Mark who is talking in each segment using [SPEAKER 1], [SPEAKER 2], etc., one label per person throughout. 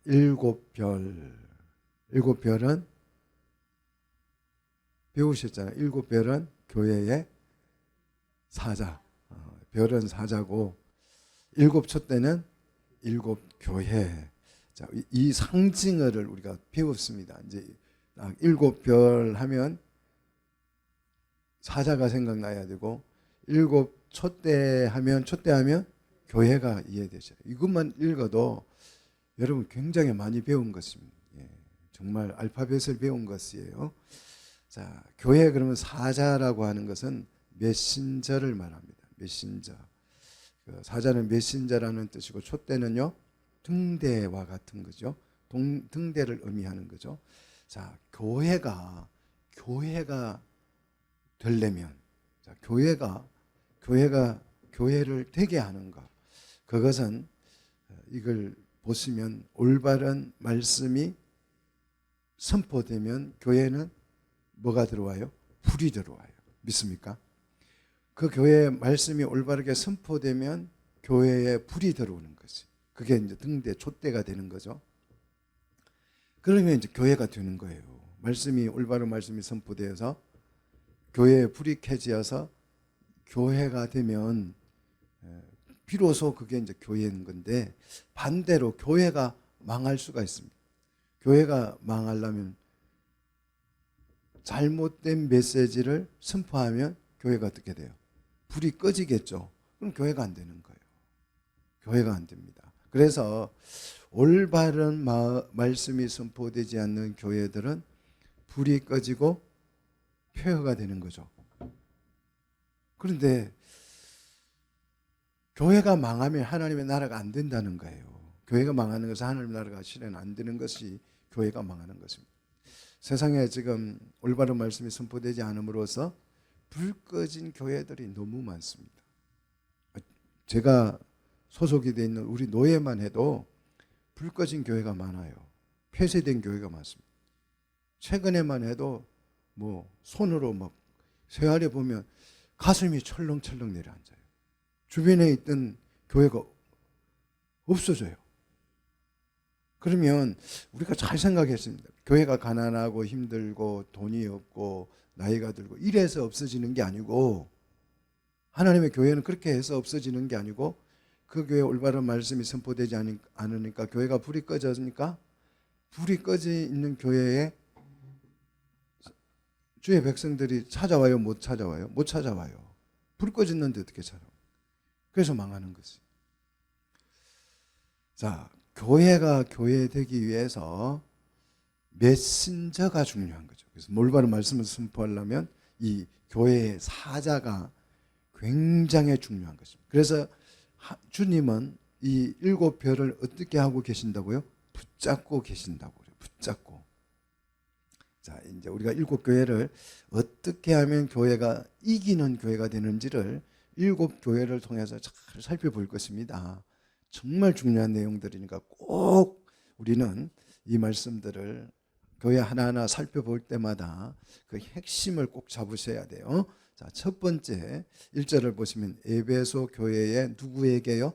[SPEAKER 1] 일곱 별. 일곱 별은 배우셨잖아요. 일곱 별은 교회의 사자. 별은 사자고 일곱 촛대는 일곱 교회. 자, 이 상징어를 우리가 배웠습니다. 이제 일곱 별 하면 사자가 생각나야 되고 일곱 촛대하면 교회가 이해되죠. 이것만 읽어도 여러분 굉장히 많이 배운 것입니다. 예, 정말 알파벳을 배운 것이에요. 자, 교회 그러면 사자라고 하는 것은 메신저를 말합니다. 메신저. 사자는 메신저라는 뜻이고 촛대는요 등대와 같은 거죠. 등대를 의미하는 거죠. 자, 교회가 되려면, 자, 교회를 되게 하는 것, 그것은 이걸 보시면 올바른 말씀이 선포되면 교회는 뭐가 들어와요? 불이 들어와요. 믿습니까? 그 교회의 말씀이 올바르게 선포되면 교회에 불이 들어오는 거지. 그게 이제 등대, 촛대가 되는 거죠. 그러면 이제 교회가 되는 거예요. 올바른 말씀이 선포되어서 교회에 불이 켜지어서 교회가 되면 비로소 그게 이제 교회인 건데, 반대로 교회가 망할 수가 있습니다. 교회가 망하려면 잘못된 메시지를 선포하면 교회가 어떻게 돼요? 불이 꺼지겠죠. 그럼 교회가 안 되는 거예요. 교회가 안 됩니다. 그래서 올바른 말씀이 선포되지 않는 교회들은 불이 꺼지고 폐허가 되는 거죠. 그런데 교회가 망하면 하나님의 나라가 안 된다는 거예요. 교회가 망하는 것은 하나님의 나라가 실현 안 되는 것이 교회가 망하는 것입니다. 세상에 지금 올바른 말씀이 선포되지 않음으로써 불 꺼진 교회들이 너무 많습니다. 제가 소속이 되어 있는 우리 노예만 해도 불 꺼진 교회가 많아요. 폐쇄된 교회가 많습니다. 최근에만 해도 뭐 손으로 막 쇠아래 보면 가슴이 철렁철렁 내려앉아요. 주변에 있던 교회가 없어져요. 그러면 우리가 잘 생각했습니다. 교회가 가난하고 힘들고 돈이 없고 나이가 들고 이래서 없어지는 게 아니고, 하나님의 교회는 그렇게 해서 없어지는 게 아니고, 그 교회에 올바른 말씀이 선포되지 않으니까 교회가 불이 꺼졌으니까, 불이 꺼져 있는 교회에 주의 백성들이 찾아와요? 못 찾아와요? 못 찾아와요. 불 꺼졌는데 어떻게 찾아와요? 그래서 망하는 거지. 자, 교회가 교회 되기 위해서 메신저가 중요한 거죠. 그래서 올바른 말씀을 선포하려면 이 교회의 사자가 굉장히 중요한 것입니다. 그래서 주님은 이 일곱 별을 어떻게 하고 계신다고요? 붙잡고 계신다고 그래요. 붙잡고. 자, 이제 우리가 일곱 교회를 어떻게 하면 교회가 이기는 교회가 되는지를 일곱 교회를 통해서 잘 살펴볼 것입니다. 정말 중요한 내용들이니까 꼭 우리는 이 말씀들을 교회 하나하나 살펴볼 때마다 그 핵심을 꼭 잡으셔야 돼요. 자, 첫 번째 1절을 보시면 에베소 교회의 누구에게요?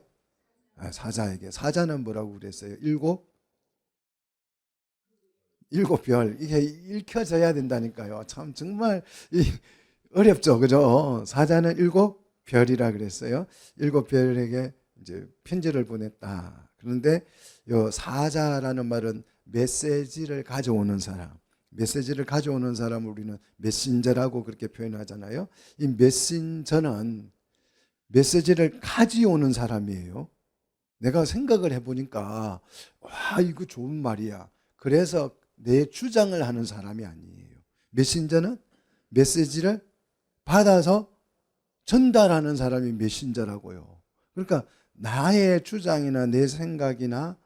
[SPEAKER 1] 사자에게. 사자는 뭐라고 그랬어요? 일곱 별. 이게 읽혀져야 된다니까요. 참 정말 어렵죠, 그죠? 사자는 일곱 별이라 그랬어요. 일곱 별에게 이제 편지를 보냈다. 그런데 요 사자라는 말은 메시지를 가져오는 사람. 메시지를 가져오는 사람을 우리는 메신저라고 그렇게 표현하잖아요. 이 메신저는 메시지를 가져오는 사람이에요. 내가 생각을 해보니까 와, 이거 좋은 말이야. 그래서 내 주장을 하는 사람이 아니에요. 메신저는 메시지를 받아서 전달하는 사람이 메신저라고요. 그러니까 나의 주장이나 내 생각이나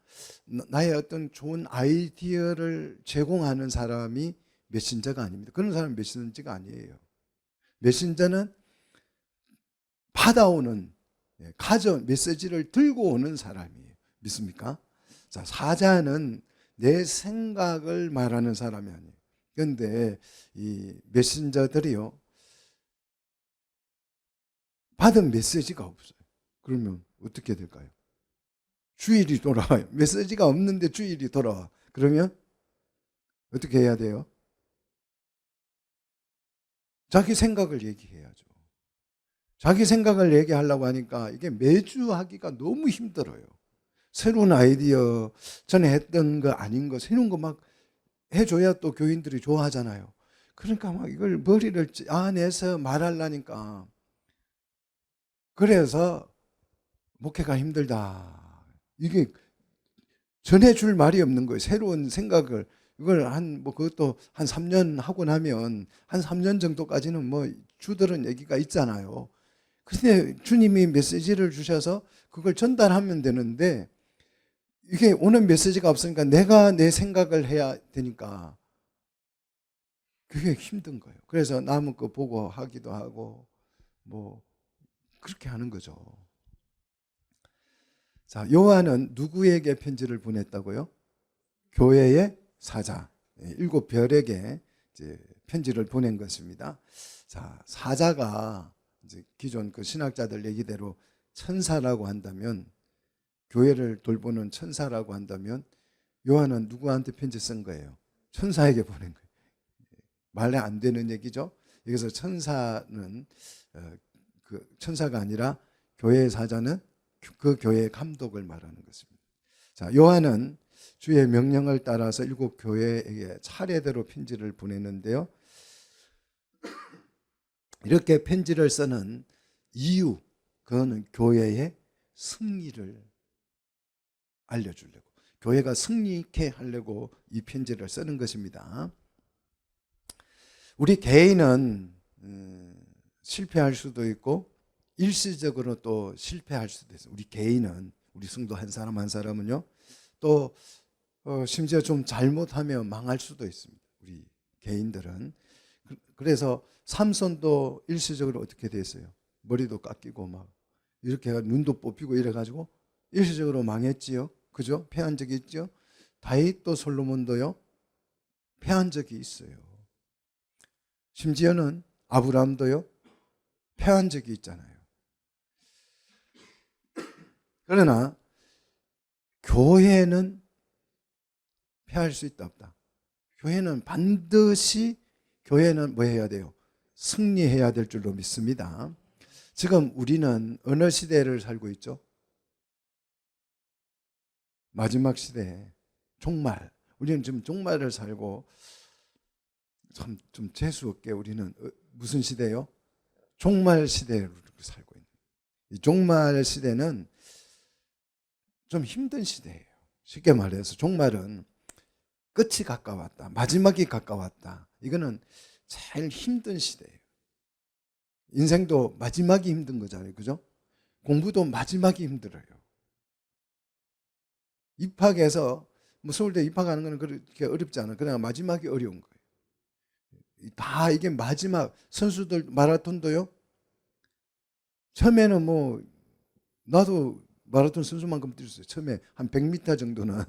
[SPEAKER 1] 나의 어떤 좋은 아이디어를 제공하는 사람이 메신저가 아닙니다. 그런 사람은 메신저가 아니에요. 메신저는 받아오는, 메시지를 들고 오는 사람이에요. 믿습니까? 자, 사자는 내 생각을 말하는 사람이 아니에요. 그런데 이 메신저들이요, 받은 메시지가 없어요. 그러면 어떻게 될까요? 주일이 돌아와요. 메시지가 없는데 주일이 돌아와. 그러면 어떻게 해야 돼요? 자기 생각을 얘기해야죠. 자기 생각을 얘기하려고 하니까 이게 매주 하기가 너무 힘들어요. 새로운 아이디어, 전에 했던 거 아닌 거, 새로운 거 막 해줘야 또 교인들이 좋아하잖아요. 그러니까 막 이걸 머리를 짜내서 말하려니까. 그래서 목회가 힘들다. 이게 전해줄 말이 없는 거예요. 새로운 생각을. 이걸 그것도 한 3년 하고 나면 한 3년 정도까지는 뭐 주들은 얘기가 있잖아요. 그런데 주님이 메시지를 주셔서 그걸 전달하면 되는데 이게 오는 메시지가 없으니까 내가 내 생각을 해야 되니까 그게 힘든 거예요. 그래서 남은 거 보고 하기도 하고 뭐 그렇게 하는 거죠. 자, 요한은 누구에게 편지를 보냈다고요? 교회의 사자, 7별에게 이제 편지를 보낸 것입니다. 자, 사자가 이제 기존 그 신학자들 얘기대로 천사라고 한다면, 교회를 돌보는 천사라고 한다면, 요한은 누구한테 편지 쓴 거예요? 천사에게 보낸 거예요. 말이 안 되는 얘기죠. 여기서 천사는 그 천사가 아니라 교회의 사자는 그 교회의 감독을 말하는 것입니다. 자, 요한은 주의 명령을 따라서 7교회에게 차례대로 편지를 보내는데요. 이렇게 편지를 쓰는 이유, 그거는 교회의 승리를 알려주려고, 교회가 승리케 하려고 이 편지를 쓰는 것입니다. 우리 개인은 실패할 수도 있고 일시적으로 또 실패할 수도 있어요. 우리 개인은, 우리 성도 한 사람 한 사람은요, 또 심지어 좀 잘못하면 망할 수도 있습니다. 우리 개인들은. 그래서 삼손도 일시적으로 어떻게 됐어요? 머리도 깎이고 막 이렇게 눈도 뽑히고 이래가지고 일시적으로 망했지요. 그죠? 패한 적이 있죠. 다윗도 솔로몬도요, 패한 적이 있어요. 심지어는 아브라함도요, 패한 적이 있잖아요. 그러나 교회는 패할 수 있다 없다? 교회는 반드시, 교회는 뭐 해야 돼요? 승리해야 될 줄로 믿습니다. 지금 우리는 어느 시대를 살고 있죠? 마지막 시대, 종말. 우리는 지금 종말을 살고, 참 좀 재수없게 우리는 무슨 시대요? 종말 시대를 살고 있는. 이 종말 시대는 좀 힘든 시대예요. 쉽게 말해서 종말은 끝이 가까웠다, 마지막이 가까웠다. 이거는 제일 힘든 시대예요. 인생도 마지막이 힘든 거잖아요. 그죠? 공부도 마지막이 힘들어요. 입학해서 뭐 서울대 입학하는 거는 그렇게 어렵지 않아요. 그냥 마지막이 어려운 거예요. 다 이게 마지막, 선수들 마라톤도요, 처음에는 뭐 나도 마라톤 선수만큼 뛸 수 있어요. 처음에 한 100m 정도는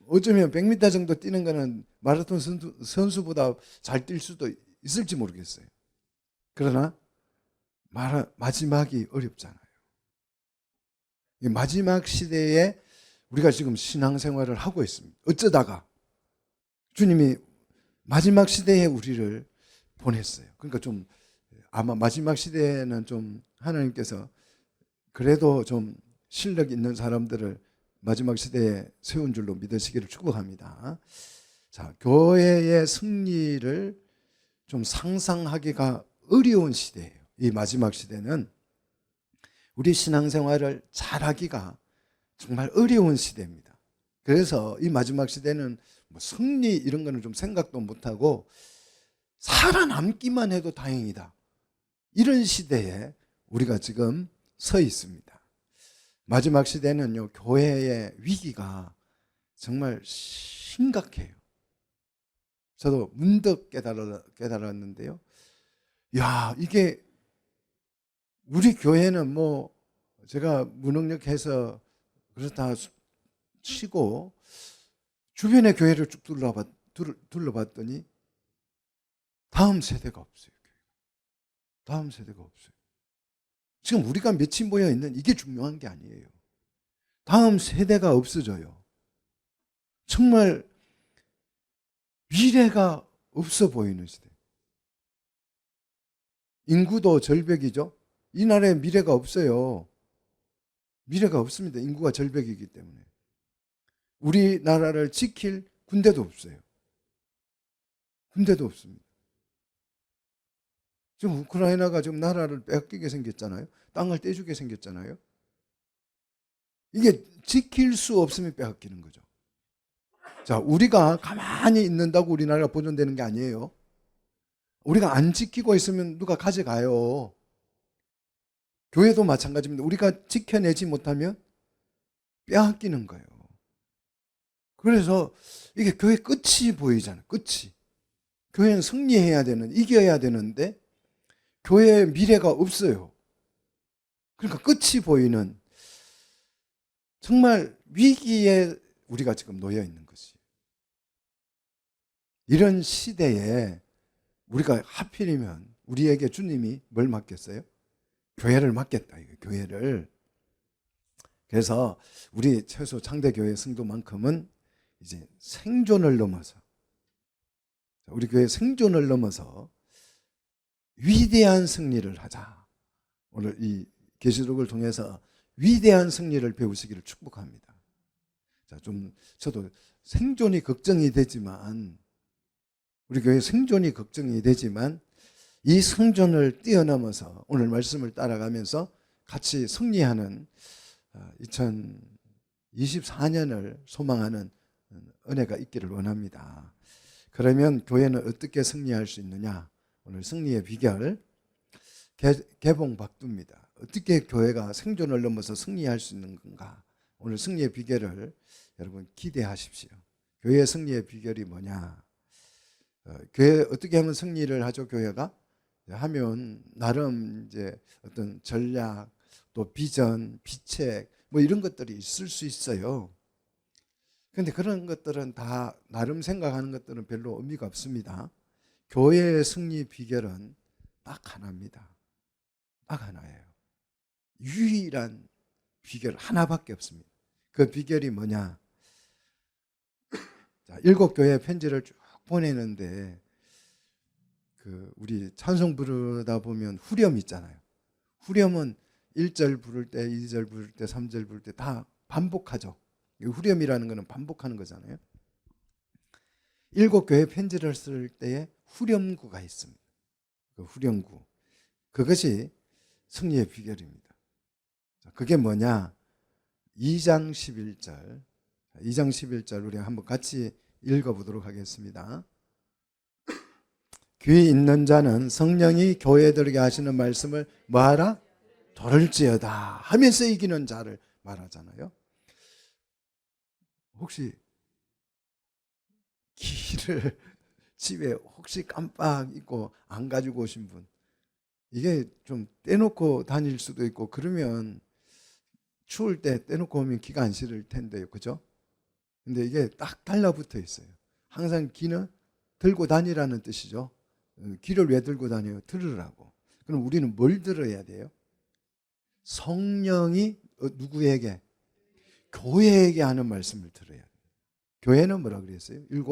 [SPEAKER 1] 어쩌면 100m 정도 뛰는 거는 마라톤 선수보다 잘 뛸 수도 있을지 모르겠어요. 그러나 마지막이 어렵잖아요. 이 마지막 시대에 우리가 지금 신앙생활을 하고 있습니다. 어쩌다가 주님이 마지막 시대에 우리를 보냈어요. 그러니까 좀 아마 마지막 시대에는 좀 하나님께서 그래도 좀 실력 있는 사람들을 마지막 시대에 세운 줄로 믿으시기를 축복합니다. 자, 교회의 승리를 좀 상상하기가 어려운 시대예요. 이 마지막 시대는 우리 신앙생활을 잘하기가 정말 어려운 시대입니다. 그래서 이 마지막 시대는 뭐 승리 이런 거는 좀 생각도 못하고 살아남기만 해도 다행이다, 이런 시대에 우리가 지금 서 있습니다. 마지막 시대는요, 교회의 위기가 정말 심각해요. 저도 문득 깨달았는데요. 야, 이게 우리 교회는 뭐 제가 무능력해서 그렇다 치고 주변의 교회를 쭉 둘러봤더니 다음 세대가 없어요. 다음 세대가 없어요. 지금 우리가 몇이 모여 있는 이게 중요한 게 아니에요. 다음 세대가 없어져요. 정말 미래가 없어 보이는 시대. 인구도 절벽이죠. 이 나라에 미래가 없어요. 미래가 없습니다. 인구가 절벽이기 때문에. 우리나라를 지킬 군대도 없어요. 군대도 없습니다. 지금 우크라이나가 지금 나라를 빼앗기게 생겼잖아요. 땅을 떼주게 생겼잖아요. 이게 지킬 수 없으면 빼앗기는 거죠. 자, 우리가 가만히 있는다고 우리나라가 보존되는 게 아니에요. 우리가 안 지키고 있으면 누가 가져가요. 교회도 마찬가지입니다. 우리가 지켜내지 못하면 빼앗기는 거예요. 그래서 이게 교회 끝이 보이잖아요. 끝이. 교회는 승리해야 되는, 이겨야 되는데 교회의 미래가 없어요. 그러니까 끝이 보이는 정말 위기에 우리가 지금 놓여 있는 것이. 이런 시대에 우리가 하필이면 우리에게 주님이 뭘 맡겼어요? 교회를 맡겼다. 교회를. 그래서 우리 최소 창대교회 성도만큼은 이제 생존을 넘어서, 우리 교회 생존을 넘어서 위대한 승리를 하자. 오늘 이 계시록을 통해서 위대한 승리를 배우시기를 축복합니다. 자, 저도 생존이 걱정이 되지만, 우리 교회 생존이 걱정이 되지만 이 생존을 뛰어넘어서 오늘 말씀을 따라가면서 같이 승리하는 2024년을 소망하는 은혜가 있기를 원합니다. 그러면 교회는 어떻게 승리할 수 있느냐? 오늘 승리의 비결, 개봉 박두입니다. 어떻게 교회가 생존을 넘어서 승리할 수 있는 건가? 오늘 승리의 비결을 여러분 기대하십시오. 교회의 승리의 비결이 뭐냐? 교회 어떻게 하면 승리를 하죠? 교회가 하면 나름 이제 어떤 전략, 또 비전, 비책 뭐 이런 것들이 있을 수 있어요. 그런데 그런 것들은 다 나름 생각하는 것들은 별로 의미가 없습니다. 교회의 승리 비결은 딱 하나입니다. 딱 하나예요. 유일한 비결 하나밖에 없습니다. 그 비결이 뭐냐? 자, 7교회 편지를 쭉 보내는데 우리 찬송 부르다 보면 후렴 있잖아요. 후렴은 1절 부를 때, 2절 부를 때, 3절 부를 때 다 반복하죠. 후렴이라는 것은 반복하는 거잖아요. 7교회 편지를 쓸 때에 후렴구가 있습니다. 그 후렴구. 그것이 승리의 비결입니다. 그게 뭐냐? 2장 11절. 2장 11절 우리 한번 같이 읽어보도록 하겠습니다. 귀 있는 자는 성령이 교회들에게 하시는 말씀을 뭐하라? 들을지어다 하면서 이기는 자를 말하잖아요. 혹시 귀를 집에 혹시 깜빡 잊고 안 가지고 오신 분, 이게 좀 떼놓고 다닐 수도 있고, 그러면 추울 때 떼놓고 오면 귀가 안 시릴 텐데요, 그죠? 근데 이게 딱 달라붙어 있어요. 항상 귀는 들고 다니라는 뜻이죠. 귀를 왜 들고 다녀요? 들으라고. 그럼 우리는 뭘 들어야 돼요? 성령이 누구에게? 교회에게 하는 말씀을 들어야 돼요. 교회는 뭐라 그랬어요? 7?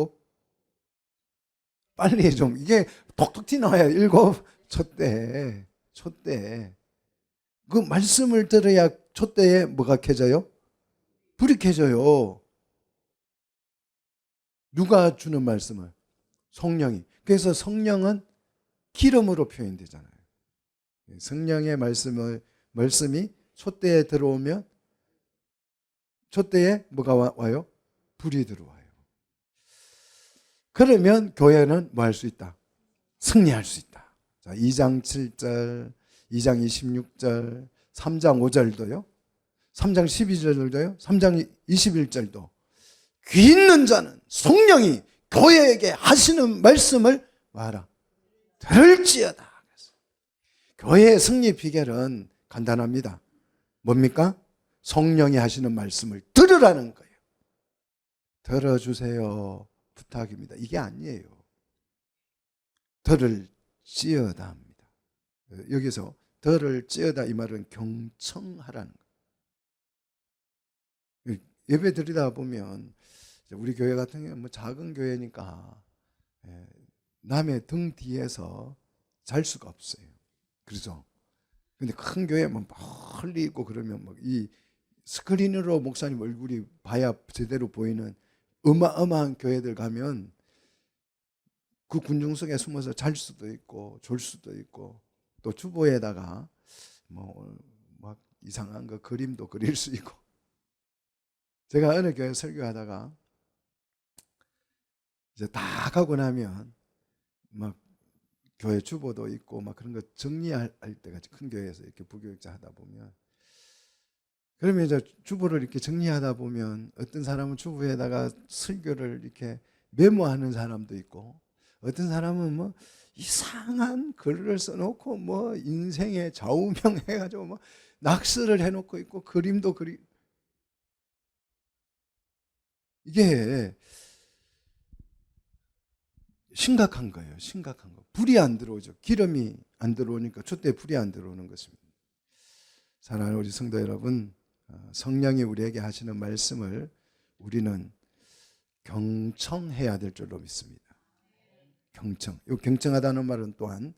[SPEAKER 1] 빨리 좀, 이게 톡톡 튀나와요. 7, 촛대. 그 말씀을 들어야 촛대에 뭐가 켜져요? 불이 켜져요. 누가 주는 말씀을? 성령이. 그래서 성령은 기름으로 표현되잖아요. 성령의 말씀이 촛대에 들어오면 촛대에 뭐가 와요? 불이 들어와요. 그러면 교회는 뭐 할 수 있다? 승리할 수 있다. 자, 2장 7절, 2장 26절, 3장 5절도요. 3장 12절도요. 3장 21절도. 귀 있는 자는 성령이 교회에게 하시는 말씀을 말하라. 들을지어다. 교회의 승리 비결은 간단합니다. 뭡니까? 성령이 하시는 말씀을 들으라는 거예요. 들어주세요. 부탁입니다. 이게 아니에요. 들을지어다 합니다. 여기서 더를 찌어다 이 말은 경청하라는 거예요. 예배 드리다 보면 우리 교회 같은 경우는 뭐 작은 교회니까 남의 등 뒤에서 잘 수가 없어요. 그렇죠? 근데 큰 교회 뭐 멀리 있고 그러면 뭐 이 스크린으로 목사님 얼굴이 봐야 제대로 보이는 어마어마한 교회들 가면 그 군중 속에 숨어서 잘 수도 있고 졸 수도 있고 또 주보에다가 뭐 막 이상한 거 그림도 그릴 수 있고. 제가 어느 교회 설교하다가 이제 다 가고 나면 막 교회 주보도 있고 막 그런 거 정리할 때가 큰 교회에서 이렇게 부교육자 하다 보면 그러면 이제 주보를 이렇게 정리하다 보면 어떤 사람은 주보에다가 설교를 이렇게 메모하는 사람도 있고 어떤 사람은 뭐 이상한 글을 써놓고 뭐 인생의 좌우명 해가지고 뭐 낙서를 해놓고 있고 그림도 그리. 이게 심각한 거예요. 심각한 거. 불이 안 들어오죠. 기름이 안 들어오니까 촛대에 불이 안 들어오는 것입니다. 사랑하는 우리 성도 여러분, 성령이 우리에게 하시는 말씀을 우리는 경청해야 될 줄로 믿습니다. 경청. 이 경청하다는 말은 또한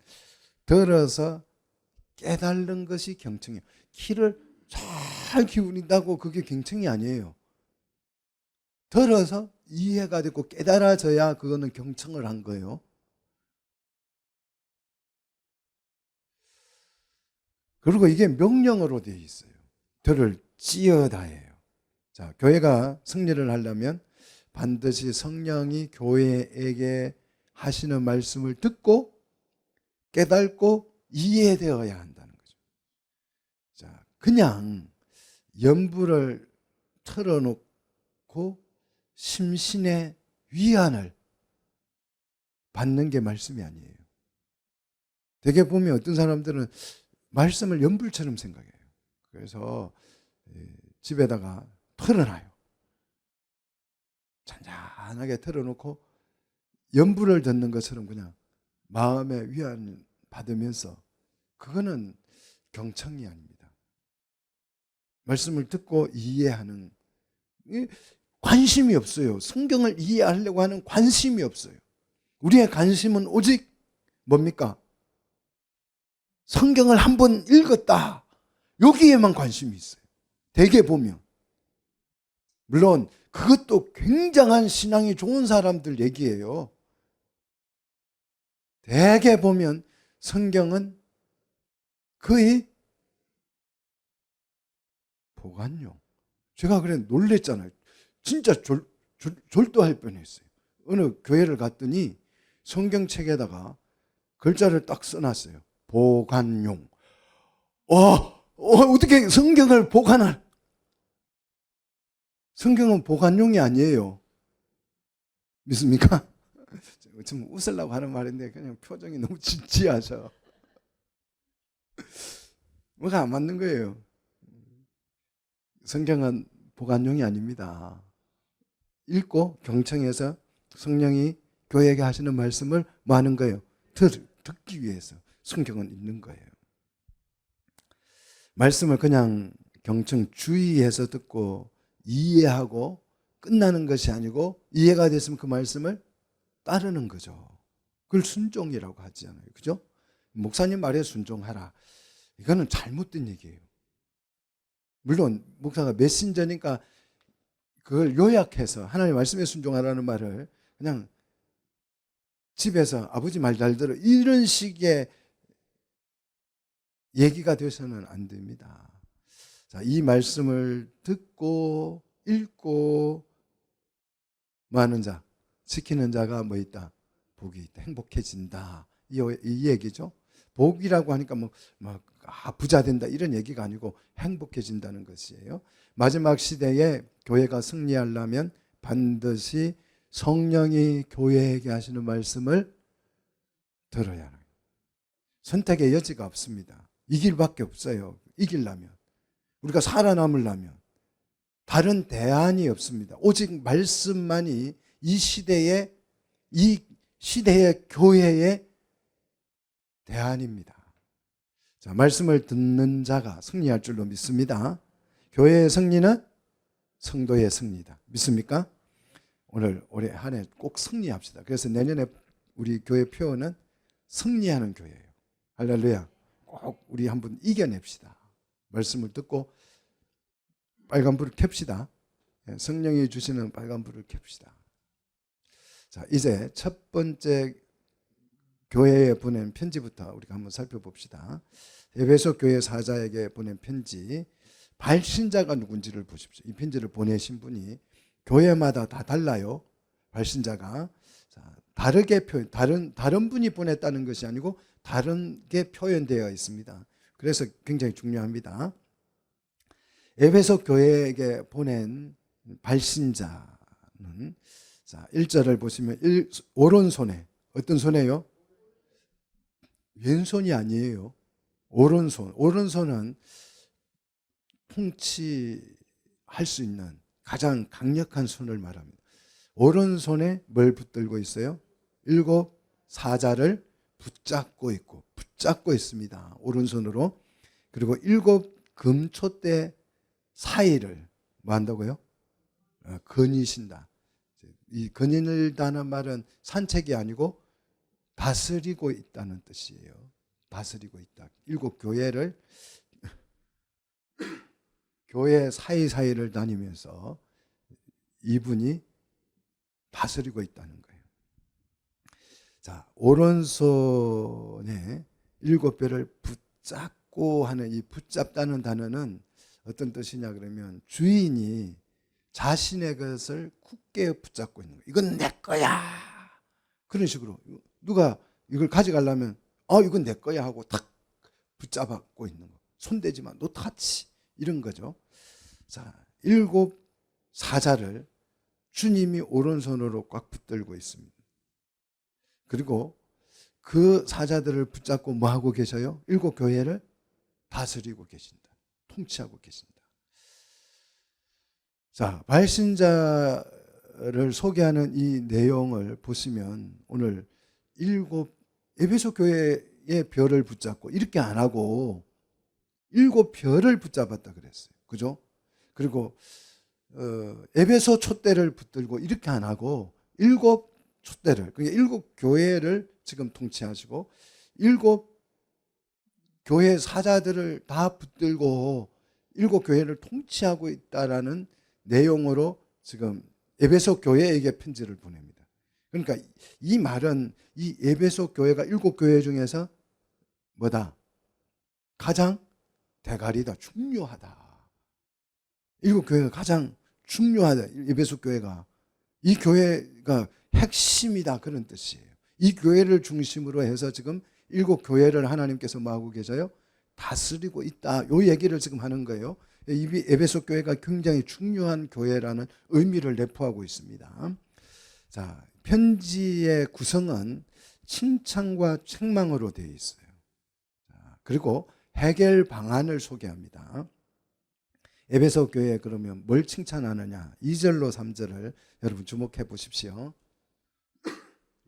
[SPEAKER 1] 들어서 깨달는 것이 경청이에요. 귀를 잘 기울인다고 그게 경청이 아니에요. 들어서 이해가 되고 깨달아져야 그거는 경청을 한 거예요. 그리고 이게 명령어로 되어 있어요. 들을 찌어다예요. 자, 교회가 승리를 하려면 반드시 성령이 교회에게 하시는 말씀을 듣고 깨닫고 이해되어야 한다는 거죠. 자, 그냥 연불을 틀어놓고 심신의 위안을 받는 게 말씀이 아니에요. 되게 보면 어떤 사람들은 말씀을 연불처럼 생각해요. 그래서 집에다가 틀어놔요. 잔잔하게 틀어놓고 연불을 듣는 것처럼 그냥 마음의 위안 받으면서 그거는 경청이 아닙니다. 말씀을 듣고 이해하는 관심이 없어요. 성경을 이해하려고 하는 관심이 없어요. 우리의 관심은 오직 뭡니까? 성경을 한번 읽었다. 여기에만 관심이 있어요. 대개 보면. 물론 그것도 굉장한 신앙이 좋은 사람들 얘기예요. 대개 보면 성경은 거의 보관용. 제가 그래 놀랬잖아요. 진짜 졸도할 뻔했어요. 어느 교회를 갔더니 성경책에다가 글자를 딱 써놨어요. 보관용. 어떻게 성경을 보관할? 성경은 보관용이 아니에요. 믿습니까? 좀 웃으려고 하는 말인데 그냥 표정이 너무 진지하셔. 뭐가 안 맞는 거예요. 성경은 보관용이 아닙니다. 읽고 경청해서 성령이 교회에게 하시는 말씀을 뭐 하는 거예요? 듣기 위해서 성경은 읽는 거예요. 말씀을 그냥 경청 주의해서 듣고 이해하고 끝나는 것이 아니고 이해가 됐으면 그 말씀을 따르는 거죠. 그걸 순종이라고 하잖아요. 그죠? 목사님 말에 순종하라. 이거는 잘못된 얘기예요. 물론 목사가 메신저니까 그걸 요약해서 하나님 말씀에 순종하라는 말을 그냥 집에서 아버지 말 잘 들어 이런 식의 얘기가 돼서는 안 됩니다. 자, 이 말씀을 듣고 읽고 뭐 하는 자, 지키는 자가 뭐 있다? 복이 있다. 행복해진다. 이 얘기죠. 복이라고 하니까 부자 된다 이런 얘기가 아니고 행복해진다는 것이에요. 마지막 시대에 교회가 승리하려면 반드시 성령이 교회에게 하시는 말씀을 들어야 해요. 선택의 여지가 없습니다. 이 길밖에 없어요. 이기려면. 우리가 살아남으려면. 다른 대안이 없습니다. 오직 말씀만이 이 시대의 교회의 대안입니다. 자, 말씀을 듣는 자가 승리할 줄로 믿습니다. 교회의 승리는 성도의 승리다. 믿습니까? 오늘 올해 한 해 꼭 승리합시다. 그래서 내년에 우리 교회 표어는 승리하는 교회예요. 할렐루야. 꼭 우리 한번 이겨냅시다. 말씀을 듣고 빨간불을 켭시다. 성령이 주시는 빨간불을 켭시다. 자, 이제 첫 번째 교회에 보낸 편지부터 우리가 한번 살펴봅시다. 에베소 교회 사자에게 보낸 편지, 발신자가 누군지를 보십시오. 이 편지를 보내신 분이 교회마다 다 달라요. 발신자가. 자, 다르게 다른 분이 보냈다는 것이 아니고 다르게 표현되어 있습니다. 그래서 굉장히 중요합니다. 에베소 교회에게 보낸 발신자는, 자, 1절을 보시면 오른손에, 어떤 손에요? 왼손이 아니에요. 오른손. 오른손은 통치할 수 있는 가장 강력한 손을 말합니다. 오른손에 뭘 붙들고 있어요? 7 사자를 붙잡고 있습니다. 오른손으로. 그리고 7 금촛대 사이를 뭐 한다고요? 거니신다. 이 거니다는 말은 산책이 아니고 다스리고 있다는 뜻이에요. 다스리고 있다. 7 교회를, 교회 사이사이를 다니면서 이분이 다스리고 있다는 거예요. 자, 오른손에 7뼈를 붙잡고 하는 이 붙잡다는 단어는 어떤 뜻이냐 그러면 주인이 자신의 것을 굳게 붙잡고 있는 거예요. 이건 내 거야. 그런 식으로 누가 이걸 가져가려면 이건 내 거야 하고 탁 붙잡고 있는 거. 손대지 마. 노 타치. 이런 거죠. 자, 7 사자를 주님이 오른손으로 꽉 붙들고 있습니다. 그리고 그 사자들을 붙잡고 뭐 하고 계셔요? 7 교회를 다스리고 계신다. 통치하고 계신다. 자, 발신자를 소개하는 이 내용을 보시면 오늘 7 에베소 교회의 별을 붙잡고 이렇게 안 하고 7 별을 붙잡았다 그랬어요. 그죠? 그리고 에베소 촛대를 붙들고 이렇게 안 하고 7 촛대를, 그러니까 7 교회를 지금 통치하시고 7 교회 사자들을 다 붙들고 7 교회를 통치하고 있다라는 내용으로 지금 에베소 교회에게 편지를 보냅니다. 그러니까 이 말은 이 에베소 교회가 7 교회 중에서 뭐다? 가장 대가리다. 중요하다. 7 교회가 가장 중요하다. 에베소 교회가. 이 교회가 핵심이다. 그런 뜻이에요. 이 교회를 중심으로 해서 지금 7 교회를 하나님께서 뭐 하고 계셔요? 다스리고 있다. 이 얘기를 지금 하는 거예요. 이 에베소 교회가 굉장히 중요한 교회라는 의미를 내포하고 있습니다. 자, 편지의 구성은 칭찬과 책망으로 되어 있어요. 자, 그리고 해결 방안을 소개합니다. 에베소 교회에 그러면 뭘 칭찬하느냐? 2절로 3절을 여러분 주목해 보십시오.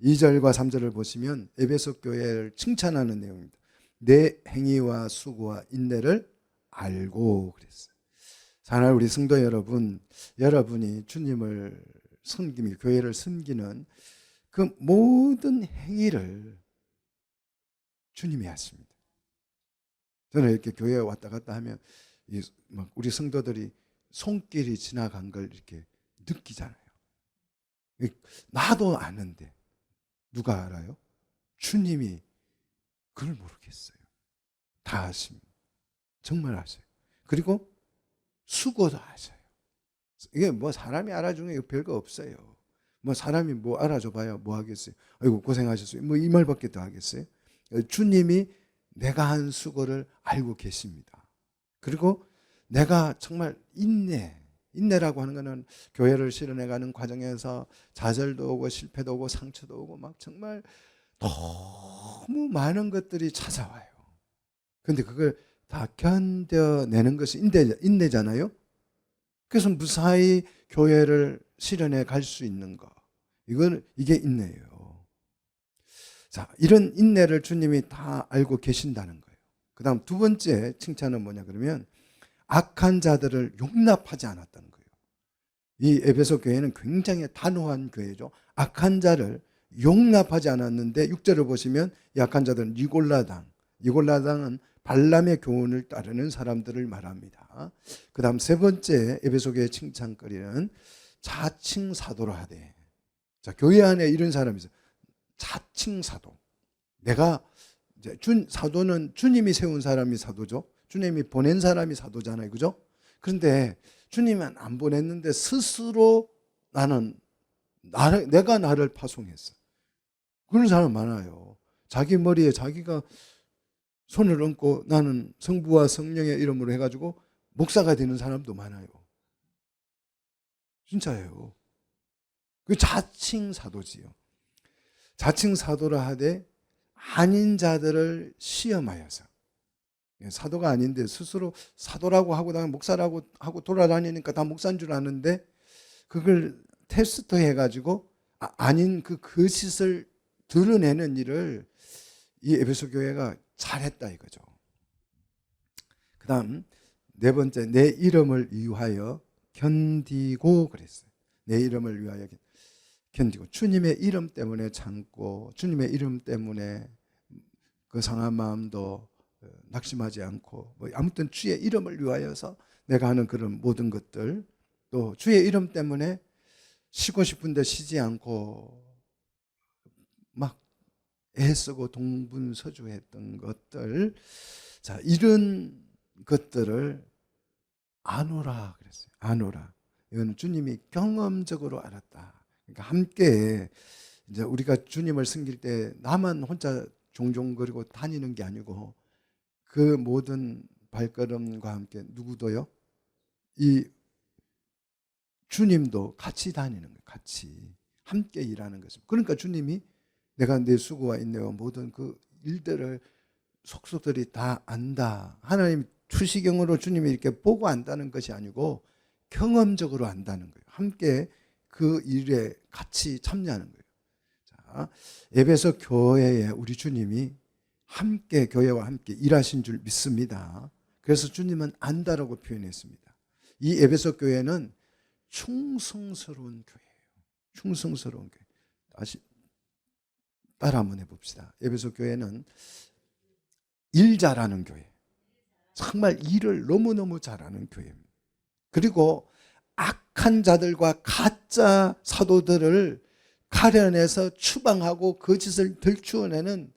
[SPEAKER 1] 2절과 3절을 보시면 에베소 교회를 칭찬하는 내용입니다. 내 행위와 수고와 인내를 알고 그랬어요. 사랑하는 우리 성도 여러분, 여러분이 주님을 섬기며 교회를 섬기는 그 모든 행위를 주님이 하십니다. 저는 이렇게 교회에 왔다 갔다 하면 우리 성도들이 손길이 지나간 걸 이렇게 느끼잖아요. 나도 아는데 누가 알아요? 주님이 그걸 모르겠어요. 다 아십니다. 정말 아세요. 그리고 수고도 하셔요. 이게 뭐 사람이 알아주는 게 별거 없어요. 뭐 사람이 뭐 알아줘 봐야 뭐 하겠어요. 아이고 고생하셨어요. 뭐 이 말밖에 더 하겠어요. 주님이 내가 한 수고를 알고 계십니다. 그리고 내가 정말 인내라고 하는 것은 교회를 실현해가는 과정에서 좌절도 오고 실패도 오고 상처도 오고 막 정말 너무 많은 것들이 찾아와요. 그런데 그걸 다 견뎌내는 것이 인내잖아요. 그래서 무사히 교회를 실현해 갈 수 있는 거. 이게 인내예요. 자, 이런 인내를 주님이 다 알고 계신다는 거예요. 그다음 두 번째 칭찬은 뭐냐 그러면 악한 자들을 용납하지 않았다는 거예요. 이 에베소 교회는 굉장히 단호한 교회죠. 악한 자를 용납하지 않았는데 6절을 보시면 이 악한 자들은 니골라당은 발람의 교훈을 따르는 사람들을 말합니다. 그 다음 세 번째 에베소 교회 칭찬거리는 자칭 사도라 하되. 자, 교회 안에 이런 사람이 있어요. 자칭 사도. 내가 이제 사도는 주님이 세운 사람이 사도죠. 주님이 보낸 사람이 사도잖아요. 그죠? 그런데 주님은 안 보냈는데 스스로 내가 나를 파송했어. 그런 사람 많아요. 자기 머리에 자기가 손을 얹고 나는 성부와 성령의 이름으로 해가지고 목사가 되는 사람도 많아요. 진짜예요. 그 자칭 사도지요. 자칭 사도라 하되 아닌 자들을 시험하여서. 사도가 아닌데 스스로 사도라고 하고 목사라고 하고 돌아다니니까 다 목사인 줄 아는데 그걸 테스트 해가지고 아닌 그 거짓을 드러내는 일을 이 에베소 교회가 잘했다 이거죠. 그 다음 네 번째, 내 이름을 위하여 견디고 그랬어요. 내 이름을 위하여 견디고 주님의 이름 때문에 참고 주님의 이름 때문에 그 상한 마음도 낙심하지 않고 아무튼 주의 이름을 위하여서 내가 하는 그런 모든 것들, 또 주의 이름 때문에 쉬고 싶은데 쉬지 않고 막 애쓰고 동분서주했던 것들, 자, 이런 것들을 아노라 그랬어요. 아노라. 이거는 주님이 경험적으로 알았다. 그러니까 함께 이제 우리가 주님을 섬길 때 나만 혼자 종종거리고 다니는 게 아니고 그 모든 발걸음과 함께 누구도요? 이 주님도 같이 다니는 거예요. 같이 함께 일하는 것입니다. 그러니까 주님이 내가 내 수고와 인내와 모든 그 일들을 속속들이 다 안다. 하나님 투시경으로 주님이 이렇게 보고 안다는 것이 아니고 경험적으로 안다는 거예요. 함께 그 일에 같이 참여하는 거예요. 자, 에베소 교회에 우리 주님이 함께 교회와 함께 일하신 줄 믿습니다. 그래서 주님은 안다라고 표현했습니다. 이 에베소 교회는 충성스러운 교회예요. 충성스러운 교회. 다시 따라 한번 해봅시다. 에베소 교회는 일 잘하는 교회. 정말 일을 너무너무 잘하는 교회입니다. 그리고 악한 자들과 가짜 사도들을 가려내서 추방하고 거짓을 들추어내는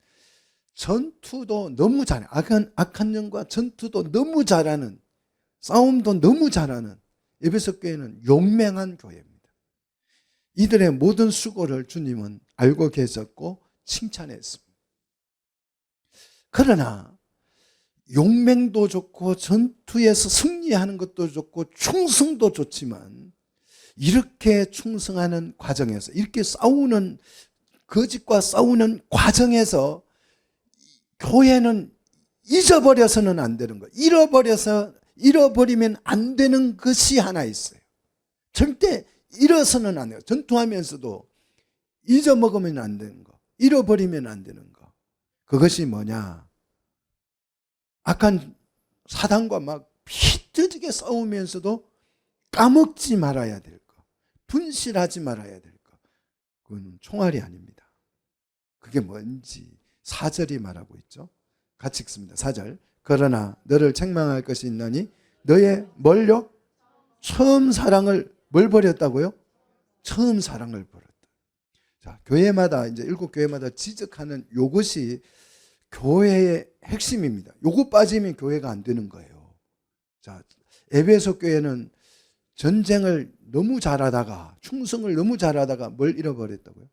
[SPEAKER 1] 전투도 너무 잘해. 악한 영과 전투도 너무 잘하는, 싸움도 너무 잘하는 에베소 교회는 용맹한 교회입니다. 이들의 모든 수고를 주님은 알고 계셨고 칭찬했습니다. 그러나 용맹도 좋고 전투에서 승리하는 것도 좋고 충성도 좋지만 이렇게 충성하는 과정에서, 이렇게 싸우는, 거짓과 싸우는 과정에서 교회는 잊어버려서는 안 되는 거예요. 잃어버리면 안 되는 것이 하나 있어요. 절대 잃어서는 안 돼요. 전투하면서도 잊어먹으면 안 되는 거, 잃어버리면 안 되는 거. 그것이 뭐냐? 악한 사단과 막 피뜨지게 싸우면서도 까먹지 말아야 될 거, 분실하지 말아야 될 거. 그건 총알이 아닙니다. 그게 뭔지 4절이 말하고 있죠. 같이 읽습니다. 4절. 그러나 너를 책망할 것이 있나니 너의 뭘요? 처음 사랑을 뭘 버렸다고요? 처음 사랑을 버렸다. 자, 교회마다 이제 7교회마다 지적하는 요것이 교회의 핵심입니다. 요거 빠지면 교회가 안 되는 거예요. 자, 에베소 교회는 전쟁을 너무 잘하다가, 충성을 너무 잘하다가 뭘 잃어버렸다고요?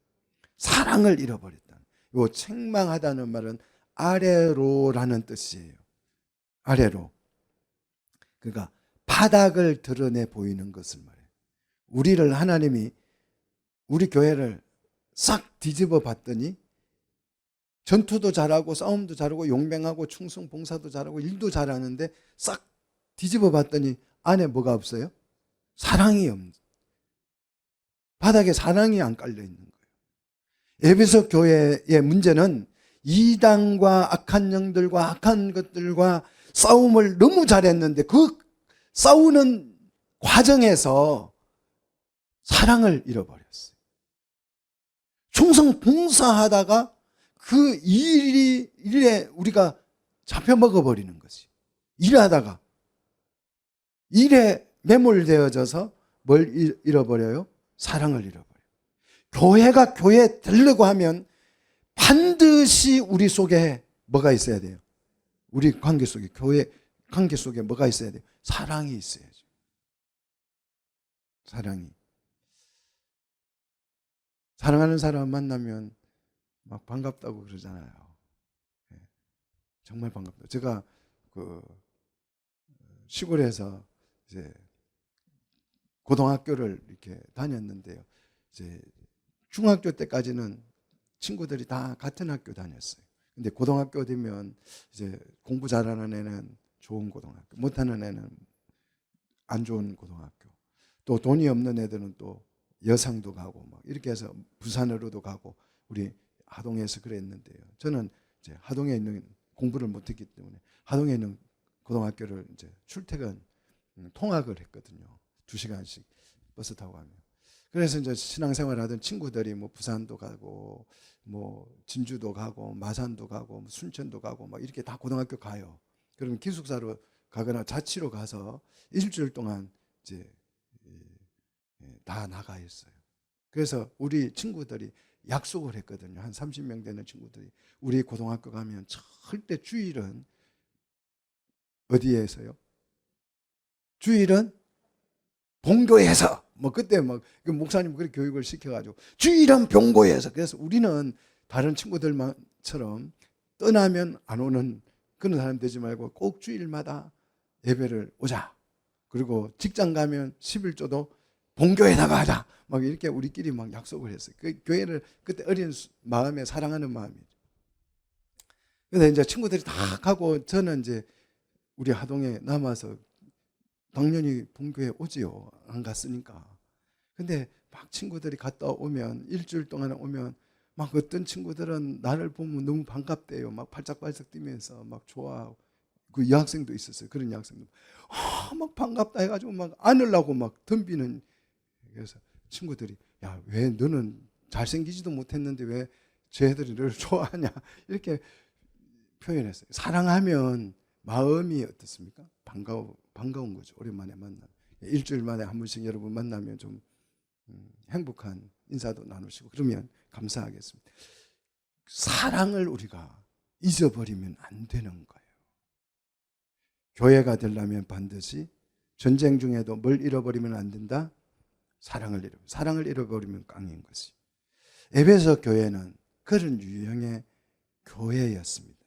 [SPEAKER 1] 사랑을 잃어버렸다. 요 책망하다는 말은 아래로라는 뜻이에요. 아래로. 그러니까 바닥을 드러내 보이는 것을 말해요. 우리를 하나님이 우리 교회를 싹 뒤집어 봤더니 전투도 잘하고 싸움도 잘하고 용맹하고 충성 봉사도 잘하고 일도 잘하는데 싹 뒤집어 봤더니 안에 뭐가 없어요? 사랑이 없는, 바닥에 사랑이 안 깔려 있는 거예요. 에베소 교회의 문제는 이단과 악한 영들과 악한 것들과 싸움을 너무 잘했는데 그 싸우는 과정에서 사랑을 잃어버렸어요. 충성 봉사하다가 그 일에 우리가 잡혀 먹어버리는 것이. 일하다가 일에 매몰되어져서 뭘 잃어버려요? 사랑을 잃어버려요. 교회가 교회 되려고 하면 반드시 우리 속에 뭐가 있어야 돼요? 우리 관계 속에, 교회 관계 속에 뭐가 있어야 돼요? 사랑이 있어야죠. 사랑이. 사랑하는 사람 만나면 막 반갑다고 그러잖아요. 정말 반갑다. 제가 그 시골에서 이제 고등학교를 이렇게 다녔는데요. 이제 중학교 때까지는 친구들이 다 같은 학교 다녔어요. 근데 고등학교 되면 이제 공부 잘하는 애는 좋은 고등학교, 못하는 애는 안 좋은 고등학교. 또 돈이 없는 애들은 또 여상도 가고 막 이렇게 해서 부산으로도 가고 우리 하동에서 그랬는데요. 저는 이제 하동에 있는 공부를 못했기 때문에 하동에 있는 고등학교를 이제 출퇴근 통학을 했거든요. 2시간씩 버스 타고 가면. 그래서 이제 신앙생활 하던 친구들이 뭐 부산도 가고 뭐 진주도 가고 마산도 가고 뭐 순천도 가고 막 이렇게 다 고등학교 가요. 그러면 기숙사로 가거나 자취로 가서 일주일 동안 이제 다 나가 있어요. 그래서 우리 친구들이 약속을 했거든요. 한 30명 되는 친구들이 우리 고등학교 가면 절대 주일은 어디에서요? 주일은 본교에서 뭐 그때 막 목사님 그렇게 교육을 시켜가지고 주일은 본교에서. 그래서 우리는 다른 친구들처럼 떠나면 안 오는 그런 사람 되지 말고 꼭 주일마다 예배를 오자. 그리고 직장 가면 11조도 본교에다가 하자. 막 이렇게 우리끼리 막 약속을 했어요. 그 교회를 그때 어린 마음에 사랑하는 마음이죠. 그래서 이제 친구들이 다 가고 저는 이제 우리 하동에 남아서 당연히 본교에 오지요. 안 갔으니까. 근데 막 친구들이 갔다 오면 일주일 동안 오면 막 어떤 친구들은 나를 보면 너무 반갑대요. 막 팔짝팔짝 뛰면서 막 좋아하고. 그 여학생도 있었어요. 그런 여학생도. 막 반갑다 해가지고 막 안으려고 막 덤비는. 그래서 친구들이 야, 왜 너는 잘생기지도 못했는데 왜 쟤들이 너를 좋아하냐 이렇게 표현했어요. 사랑하면 마음이 어떻습니까? 반가운 거죠. 오랜만에 만나. 일주일 만에 한 번씩 여러분 만나면 좀 행복한 인사도 나누시고 그러면 감사하겠습니다. 사랑을 우리가 잊어버리면 안 되는 거예요. 교회가 되려면 반드시 전쟁 중에도 뭘 잃어버리면 안 된다? 사랑을 잃어버리면 깡인 것이. 에베소 교회는 그런 유형의 교회였습니다.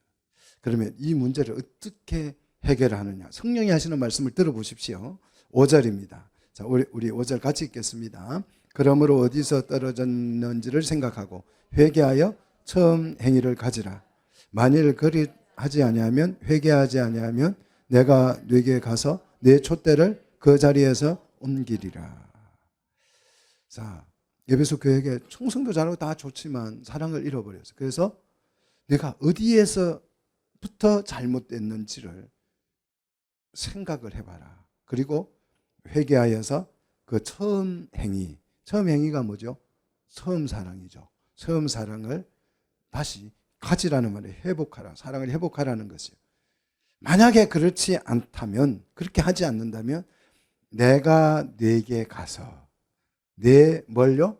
[SPEAKER 1] 그러면 이 문제를 어떻게 해결하느냐? 성령이 하시는 말씀을 들어보십시오. 5절입니다. 자, 우리 5절 같이 읽겠습니다. 그러므로 어디서 떨어졌는지를 생각하고 회개하여 처음 행위를 가지라. 만일 그리 하지 아니하면 회개하지 아니하면 내가 네게 가서 내 촛대를 그 자리에서 옮기리라. 자, 에베소 교회에 충성도 잘하고 다 좋지만 사랑을 잃어버렸어요. 그래서 내가 어디에서부터 잘못됐는지를 생각을 해봐라. 그리고 회개하여서 그 처음 행위가 뭐죠? 처음 사랑이죠. 처음 사랑을 다시 가지라는 말에 회복하라. 사랑을 회복하라는 것이에요. 만약에 그렇지 않다면, 그렇게 하지 않는다면 내가 네게 가서 뭘요?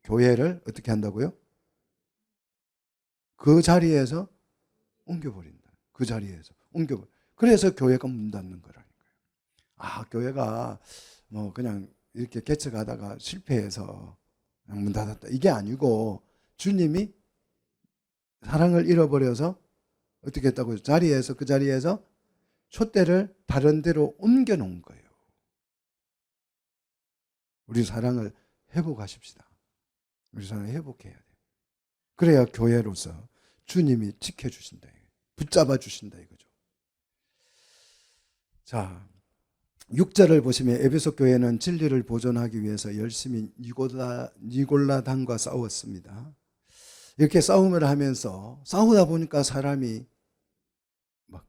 [SPEAKER 1] 교회를 어떻게 한다고요? 그 자리에서 옮겨버린다. 그 자리에서 옮겨버려. 그래서 교회가 문 닫는 거라니까요. 아, 교회가 뭐 그냥 이렇게 개척하다가 실패해서 문 닫았다. 이게 아니고 주님이 사랑을 잃어버려서 어떻게 했다고요? 그 자리에서 촛대를 다른 데로 옮겨 놓은 거예요. 우리 사랑을 회복하십시다. 우리 사랑을 회복해야 돼요. 그래야 교회로서 주님이 지켜주신다. 붙잡아 주신다 이거죠. 자, 6절을 보시면 에베소 교회는 진리를 보존하기 위해서 열심히 니골라당과 싸웠습니다. 이렇게 싸움을 하면서 싸우다 보니까 사람이 막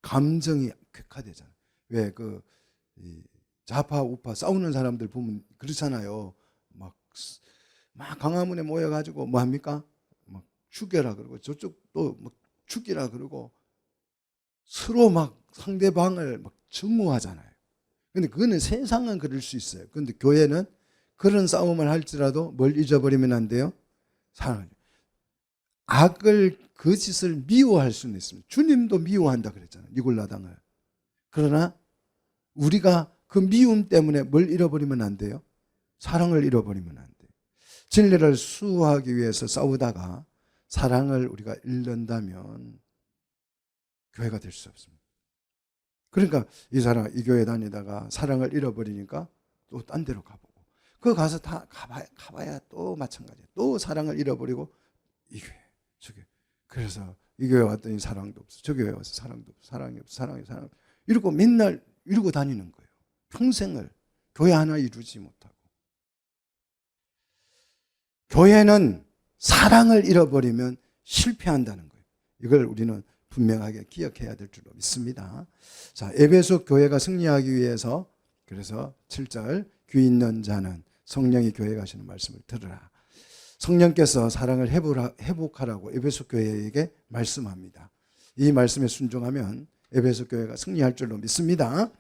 [SPEAKER 1] 감정이 격화되잖아요. 왜 좌파 우파 싸우는 사람들 보면 그렇잖아요. 막 광화문에 모여가지고 뭐 합니까? 막 죽여라 그러고 저쪽도 막 죽이라 그러고 서로 막 상대방을 막 증오하잖아요. 근데 그거는 세상은 그럴 수 있어요. 근데 교회는 그런 싸움을 할지라도 뭘 잊어버리면 안 돼요? 사랑을. 악을, 거짓을 미워할 수는 있습니다. 주님도 미워한다 그랬잖아요. 니골라당을. 그러나 우리가 그 미움 때문에 뭘 잃어버리면 안 돼요? 사랑을 잃어버리면 안 돼요. 진리를 수호하기 위해서 싸우다가 사랑을 우리가 잃는다면 교회가 될 수 없습니다. 그러니까 이 교회 다니다가 사랑을 잃어버리니까 또 딴 데로 가보고, 그 가서 다 가봐야 또 마찬가지예요. 또 사랑을 잃어버리고 이 교회 저 교회, 그래서 이 교회 왔더니 사랑도 없어, 저 교회 와서 사랑도 없어, 사랑이 없어, 사랑이 이러고 맨날 이러고 다니는 거예요. 평생을 교회 하나 이루지 못하고. 교회는 사랑을 잃어버리면 실패한다는 거예요. 이걸 우리는 분명하게 기억해야 될 줄로 믿습니다. 자, 에베소 교회가 승리하기 위해서, 그래서 7절 귀 있는 자는 성령이 교회에 가시는 말씀을 들으라. 성령께서 사랑을 회복하라고 에베소 교회에게 말씀합니다. 이 말씀에 순종하면 에베소 교회가 승리할 줄로 믿습니다.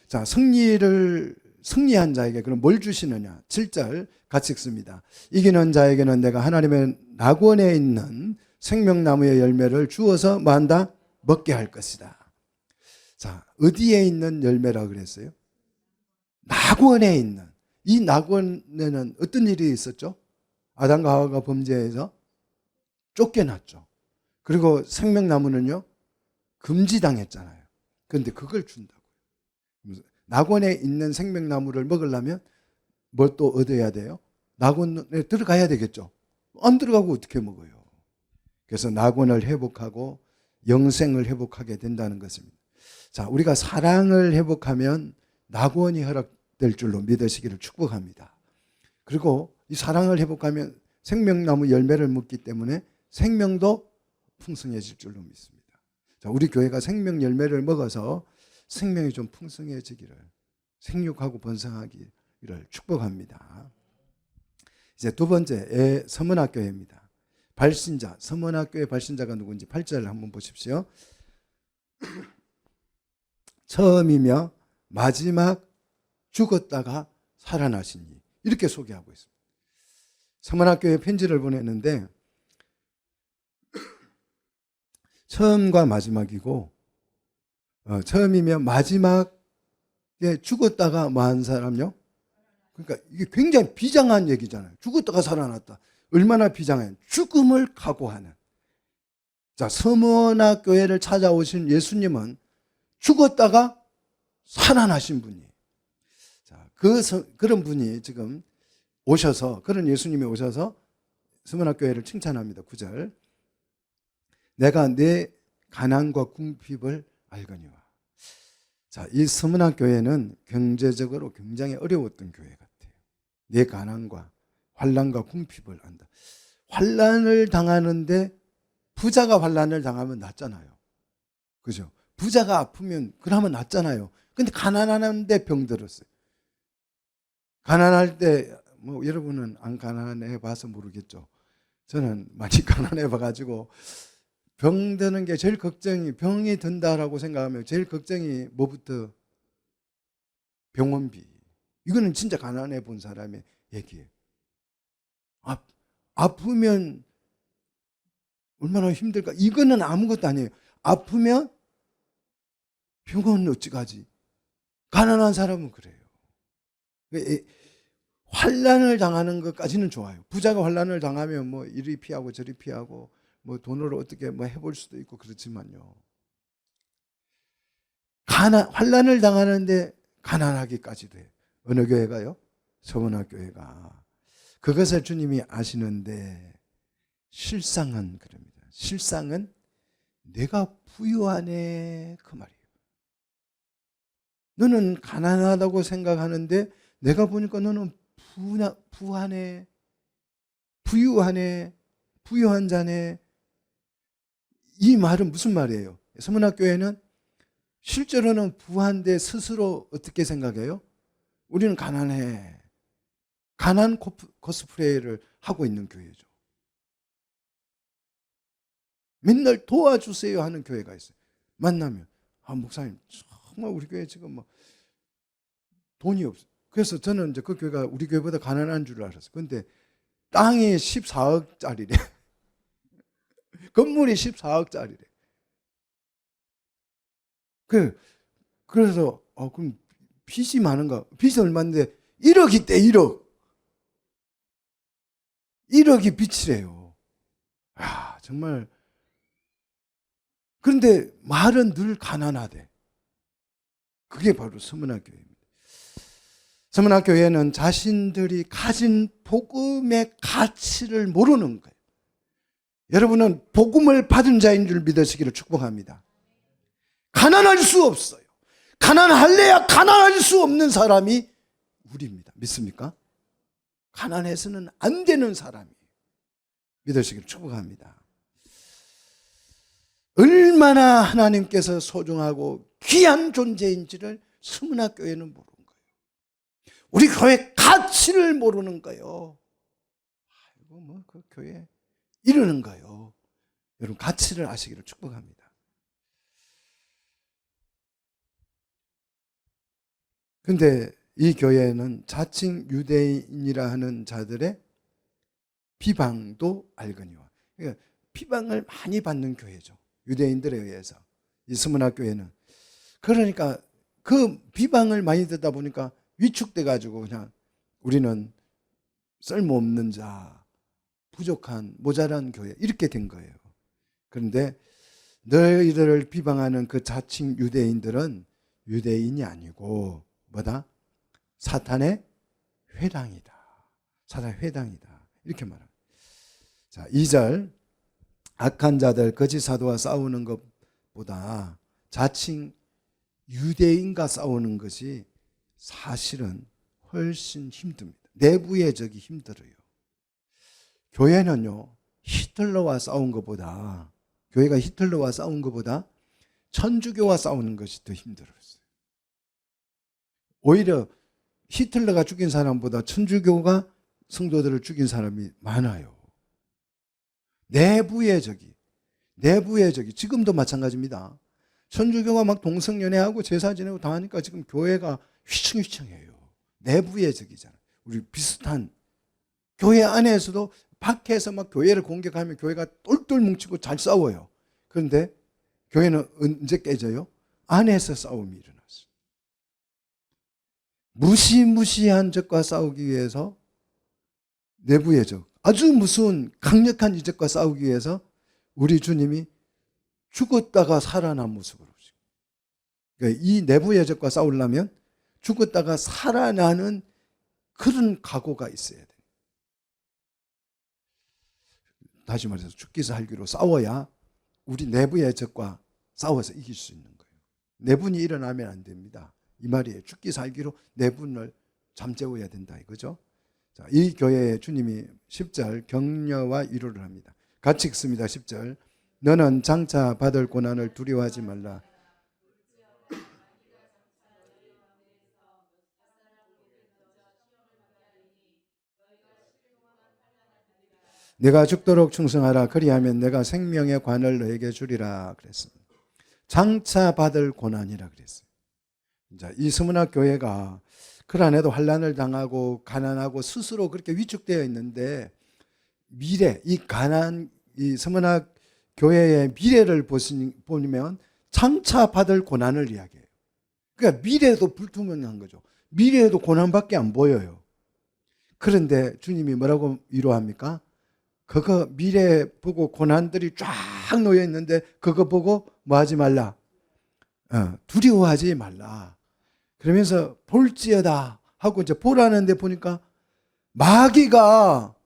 [SPEAKER 1] 자, 승리한 자에게 그럼 뭘 주시느냐? 7절 같이 읽습니다. 이기는 자에게는 내가 하나님의 낙원에 있는 생명나무의 열매를 주어서 뭐한다? 먹게 할 것이다. 자, 어디에 있는 열매라 그랬어요? 낙원에 있는. 이 낙원에는 어떤 일이 있었죠? 아담과 하와가 범죄해서 쫓겨났죠. 그리고 생명나무는요, 금지당했잖아요. 그런데 그걸 준다고요. 낙원에 있는 생명나무를 먹으려면 뭘 또 얻어야 돼요? 낙원에 들어가야 되겠죠. 안 들어가고 어떻게 먹어요? 그래서 낙원을 회복하고 영생을 회복하게 된다는 것입니다. 자, 우리가 사랑을 회복하면 낙원이 허락될 줄로 믿으시기를 축복합니다. 그리고 이 사랑을 회복하면 생명나무 열매를 먹기 때문에 생명도 풍성해질 줄로 믿습니다. 자, 우리 교회가 생명 열매를 먹어서 생명이 좀 풍성해지기를, 생육하고 번성하기를 축복합니다. 이제 두 번째, 서문학교회입니다. 발신자, 서문학교의 발신자가 누군지 8절을 한번 보십시오. 처음이며 마지막 죽었다가 살아나시니, 이렇게 소개하고 있습니다. 서문학교에 편지를 보냈는데 처음과 마지막이고, 처음이며 마지막에 죽었다가 뭐 한 사람요? 그러니까 이게 굉장히 비장한 얘기잖아요. 죽었다가 살아났다. 얼마나 비장해요. 죽음을 각오하는. 자, 서문화 교회를 찾아오신 예수님은 죽었다가 살아나신 분이에요. 자, 그런 분이 지금 오셔서, 그런 예수님이 오셔서 서문화 교회를 칭찬합니다. 9절. 내가 내 가난과 궁핍을 알거니와. 자, 이 서문화 교회는 경제적으로 굉장히 어려웠던 교회 같아요. 내 가난과 환난과 궁핍을 안다. 환난을 당하는데, 부자가 환난을 당하면 낫잖아요. 그죠? 부자가 아프면 그러면 낫잖아요. 근데 가난한데 병들었어요. 가난할 때, 뭐 여러분은 안 가난해 봐서 모르겠죠. 저는 많이 가난해 봐가지고 병드는 게 제일 걱정이, 병이 든다라고 생각하면 제일 걱정이 뭐부터? 병원비. 이거는 진짜 가난해 본 사람의 얘기예요. 아프면 얼마나 힘들까? 이거는 아무것도 아니에요. 아프면 병원 어찌 가지? 가난한 사람은 그래요. 환난을 당하는 것까지는 좋아요. 부자가 환난을 당하면 뭐 이리 피하고 저리 피하고 뭐 돈으로 어떻게 뭐 해볼 수도 있고 그렇지만요. 환난을 당하는데 가난하기까지도 해요. 어느 교회가요? 서문화 교회가. 그것을 주님이 아시는데, 실상은 그럽니다. 실상은 내가 부유하네, 그 말이에요. 너는 가난하다고 생각하는데 내가 보니까 너는 부하네, 부유하네. 부유한 자네. 이 말은 무슨 말이에요? 서문학교에는 실제로는 부한데 스스로 어떻게 생각해요? 우리는 가난해. 가난 코스프레이를 하고 있는 교회죠. 맨날 도와주세요 하는 교회가 있어요. 만나면 목사님 정말 우리 교회 지금 뭐 돈이 없어요. 그래서 저는 이제 그 교회가 우리 교회보다 가난한 줄 알았어요. 근데 땅이 14억짜리래. 건물이 14억짜리래. 그래서 그럼 빚이 많은가? 빚이 얼마인데 1억 있대. 1억. 1억이 빚이래요. 정말. 그런데 말은 늘 가난하대. 그게 바로 서문학교입니다. 서문학교에는 자신들이 가진 복음의 가치를 모르는 거예요. 여러분은 복음을 받은 자인 줄 믿으시기를 축복합니다. 가난할 수 없어요. 가난할래야 가난할 수 없는 사람이 우리입니다. 믿습니까? 가난해서는 안 되는 사람이 믿으시기를 축복합니다. 얼마나 하나님께서 소중하고 귀한 존재인지를 서문학교에는 모르는 거예요. 우리 교회 가치를 모르는 거예요. 뭐 그 교회 이러는 거예요. 여러분 가치를 아시기를 축복합니다. 근데 이 교회는 자칭 유대인이라 하는 자들의 비방도 알거니와. 그러니까 비방을 많이 받는 교회죠. 유대인들에 의해서. 이 서문학교회는. 그러니까 그 비방을 많이 듣다 보니까 위축돼 가지고 그냥 우리는 쓸모없는 자, 부족한 모자란 교회 이렇게 된 거예요. 그런데 너희들을 비방하는 그 자칭 유대인들은 유대인이 아니고 뭐다? 사탄의 회당이다. 사탄의 회당이다. 이렇게 말합니다. 자, 2절. 악한 자들 거짓 사도와 싸우는 것보다 자칭 유대인과 싸우는 것이 사실은 훨씬 힘듭니다. 내부의 적이 힘들어요. 교회는요, 히틀러와 싸운 것보다, 교회가 히틀러와 싸운 것보다 천주교와 싸우는 것이 더 힘들었어요. 오히려 히틀러가 죽인 사람보다 천주교가 성도들을 죽인 사람이 많아요. 내부의 적이 지금도 마찬가지입니다. 천주교가 막 동성연애하고 제사 지내고 다 하니까 지금 교회가 휘청휘청해요. 내부의 적이잖아요. 우리 비슷한 교회 안에서도 밖에서 막 교회를 공격하면 교회가 똘똘 뭉치고 잘 싸워요. 그런데 교회는 언제 깨져요? 안에서 싸움이 일어났어요. 무시무시한 적과 싸우기 위해서 내부의 적, 아주 무서운 강력한 이적과 싸우기 위해서 우리 주님이 죽었다가 살아난 모습으로. 그러니까 이 내부의 적과 싸우려면 죽었다가 살아나는 그런 각오가 있어야 돼요. 다시 말해서 죽기 살기로 싸워야 우리 내부의 적과 싸워서 이길 수 있는 거예요. 내분이 일어나면 안 됩니다. 이 말이에요. 죽기 살기로 내분을 잠재워야 된다 이거죠. 자, 이 교회에 주님이 10절 격려와 위로를 합니다. 같이 읽습니다. 10절. 너는 장차 받을 고난을 두려워하지 말라. 내가 죽도록 충성하라. 그리하면 내가 생명의 관을 너에게 주리라 그랬습니다. 장차 받을 고난이라 그랬어요. 자, 이 서문학 교회가 그 안에도 환난을 당하고 가난하고 스스로 그렇게 위축되어 있는데 미래, 이 서문학 교회의 미래를 보면 장차 받을 고난을 이야기해요. 그러니까 미래도 불투명한 거죠. 미래에도 고난밖에 안 보여요. 그런데 주님이 뭐라고 위로합니까? 그거 미래 보고 고난들이 쫙 놓여 있는데 그거 보고 뭐 하지 말라. 두려워하지 말라. 그러면서 볼지어다 하고 이제 보라는데 보니까 마귀가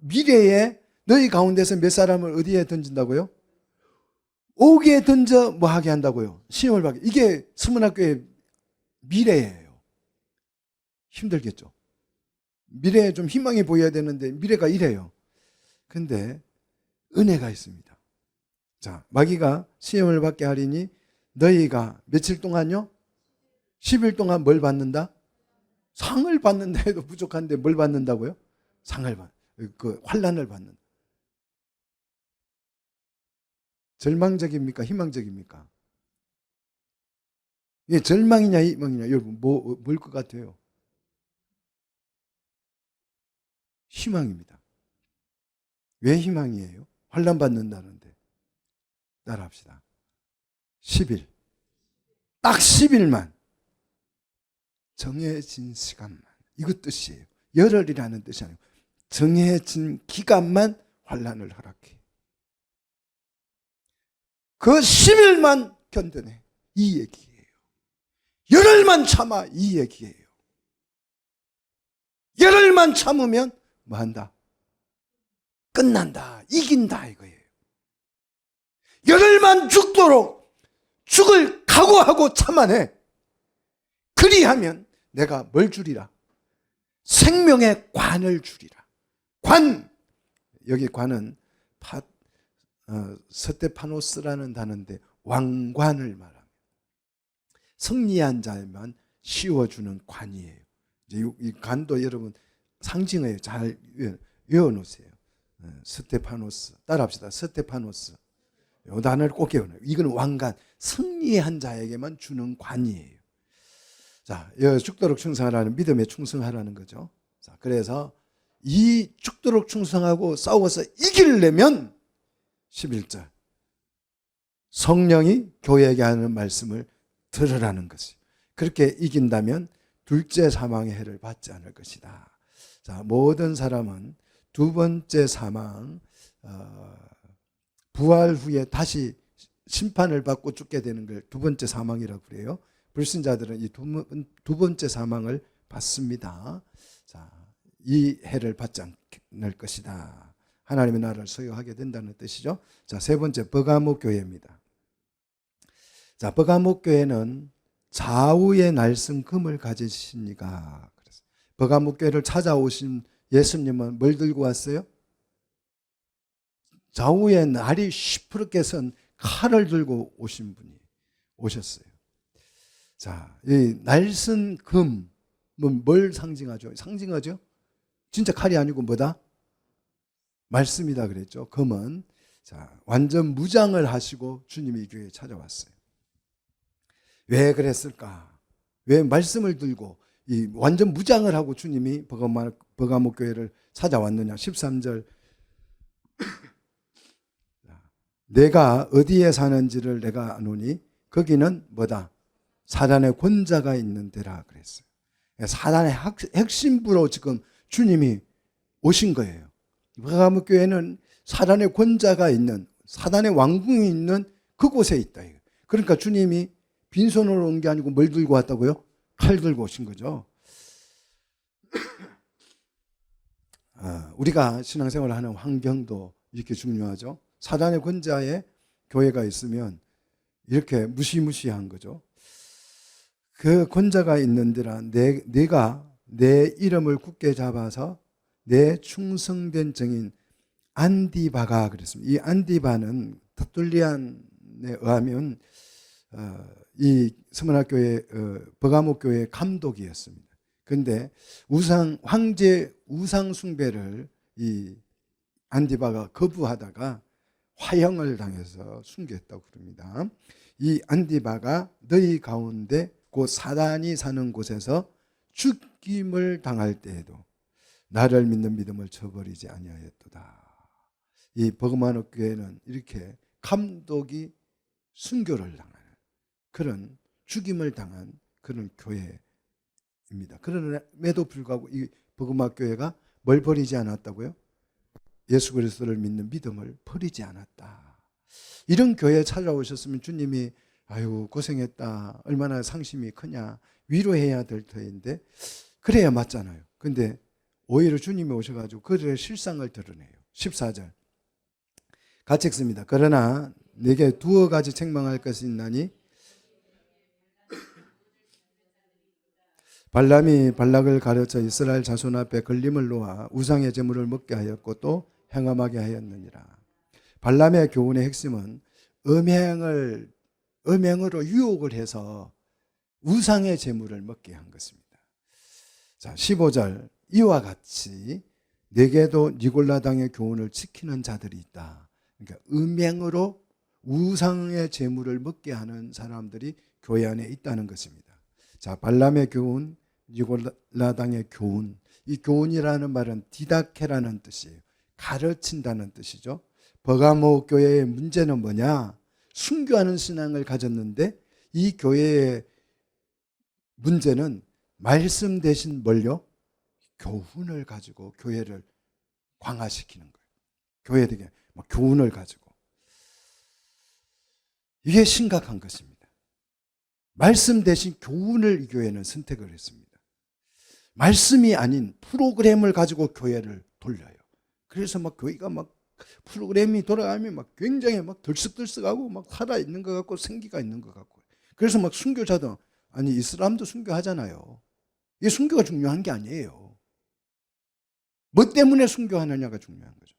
[SPEAKER 1] 미래에 너희 가운데서 몇 사람을 어디에 던진다고요? 옥에 던져 뭐 하게 한다고요? 시험을 받게. 이게 서문학교의 미래예요. 힘들겠죠. 미래에 좀 희망이 보여야 되는데 미래가 이래요. 근데 은혜가 있습니다. 자, 마귀가 시험을 받게 하리니 너희가 며칠 동안요? 10일 동안 뭘 받는다? 상을 받는다 해도 부족한데 뭘 받는다고요? 상을 받, 그 환난을 받는다. 절망적입니까? 희망적입니까? 이게 절망이냐 희망이냐 여러분 뭘 것 같아요? 희망입니다. 왜 희망이에요? 환난 받는다는데 따라합시다. 10일 딱 10일만 정해진 시간만 이것 뜻이에요. 열흘이라는 뜻이 아니고 정해진 기간만 환난을 허락해. 그 10일만 견뎌내 이 얘기예요. 열흘만 참아 이 얘기예요. 열흘만 참으면 뭐 한다? 끝난다. 이긴다 이거예요. 열흘만 죽도록 죽을 각오하고 참아내. 그리하면 내가 뭘 주리라? 생명의 관을 주리라. 관. 여기 관은 스테파노스라는 단어인데 왕관을 말합니다. 승리한 자에만 씌워주는 관이에요. 이제 이 관도 여러분 상징어예요. 잘 외워놓으세요. 스테파노스. 따라합시다. 스테파노스. 이 단어를 꼭 외워놔요. 이건 왕관. 승리한 자에게만 주는 관이에요. 자, 죽도록 충성하라는 믿음에 충성하라는 거죠. 자, 그래서 이 죽도록 충성하고 싸워서 이기려면 11절 성령이 교회에게 하는 말씀을 들으라는 것이에요. 그렇게 이긴다면 둘째 사망의 해를 받지 않을 것이다. 자, 모든 사람은 두 번째 사망, 부활 후에 다시 심판을 받고 죽게 되는 걸 두 번째 사망이라고 그래요. 불신자들은 이 두 번째 사망을 받습니다. 자, 이 해를 받지 않을 것이다. 하나님의 나라를 소유하게 된다는 뜻이죠. 자, 세 번째 버가모 교회입니다. 자, 버가모 교회는 좌우의 날선 금을 가지시니까. 버가모 교회를 찾아오신 예수님은 뭘 들고 왔어요? 좌우에 날이 시퍼렇게 선 칼을 들고 오신 분이 오셨어요. 자, 이 날선 금은 뭘 상징하죠? 상징하죠? 진짜 칼이 아니고 뭐다? 말씀이다 그랬죠. 금은 자, 완전 무장을 하시고 주님이 이 교회에 찾아왔어요. 왜 그랬을까? 왜 말씀을 들고 이 완전 무장을 하고 주님이 버가모 교회를 찾아왔느냐? 13절 내가 어디에 사는지를 내가 아노니 거기는 뭐다? 사단의 권자가 있는 데라 그랬어요. 사단의 핵심부로 지금 주님이 오신 거예요. 버가모 교회는 사단의 권자가 있는, 사단의 왕궁이 있는 그곳에 있다. 그러니까 주님이 빈손으로 온 게 아니고 뭘 들고 왔다고요? 칼 들고 오신 거죠. 우리가 신앙생활을 하는 환경도 이렇게 중요하죠. 사단의 권자에 교회가 있으면 이렇게 무시무시한 거죠. 그 권자가 있는 데라 내가 내 이름을 굳게 잡아서 내 충성된 증인 안디바가 그랬습니다. 이 안디바는 터툴리안에 의하면 이 스무나 교회 버가모 교회 감독이었습니다. 그런데 황제 우상 숭배를 이 안디바가 거부하다가 화형을 당해서 순교했다고 그럽니다. 이 안디바가 너희 가운데 곧 사단이 사는 곳에서 죽임을 당할 때에도 나를 믿는 믿음을 저버리지 아니하였도다. 이 버가모 교회는 이렇게 감독이 순교를 당하는 그런 죽임을 당한 그런 교회입니다. 그럼에도 불구하고 이 버가모 교회가 뭘 버리지 않았다고요? 예수 그리스도를 믿는 믿음을 버리지 않았다. 이런 교회에 찾아오셨으면 주님이 아유 고생했다. 얼마나 상심이 크냐. 위로해야 될 터인데 그래야 맞잖아요. 근데 오히려 주님이 오셔가지고 그들의 실상을 드러내요. 14절 같이 읽습니다. 그러나 내게 두어 가지 책망할 것이 있나니 발람이 발락을 가르쳐 이스라엘 자손 앞에 걸림을 놓아 우상의 제물을 먹게 하였고 또 행함하게 하였느니라. 발람의 교훈의 핵심은 음행으로 유혹을 해서 우상의 재물을 먹게 한 것입니다. 자, 15절 이와 같이 내게도 니골라당의 교훈을 지키는 자들이 있다. 그러니까 음행으로 우상의 재물을 먹게 하는 사람들이 교회 안에 있다는 것입니다. 자, 발람의 교훈, 니골라당의 교훈. 이 교훈이라는 말은 디다케라는 뜻이에요. 가르친다는 뜻이죠. 버가모 교회의 문제는 뭐냐? 순교하는 신앙을 가졌는데 이 교회의 문제는 말씀 대신 뭘요? 교훈을 가지고 교회를 강화시키는 거예요. 교회들에게 교훈을 가지고. 이게 심각한 것입니다. 말씀 대신 교훈을 이 교회는 선택을 했습니다. 말씀이 아닌 프로그램을 가지고 교회를 돌려요. 그래서 교회가 프로그램이 돌아가면 굉장히 들썩들썩하고 살아있는 것 같고 생기가 있는 것 같고. 그래서 순교자도, 아니 이슬람도 순교하잖아요. 이게 순교가 중요한 게 아니에요. 뭐 때문에 순교하느냐가 중요한 거죠.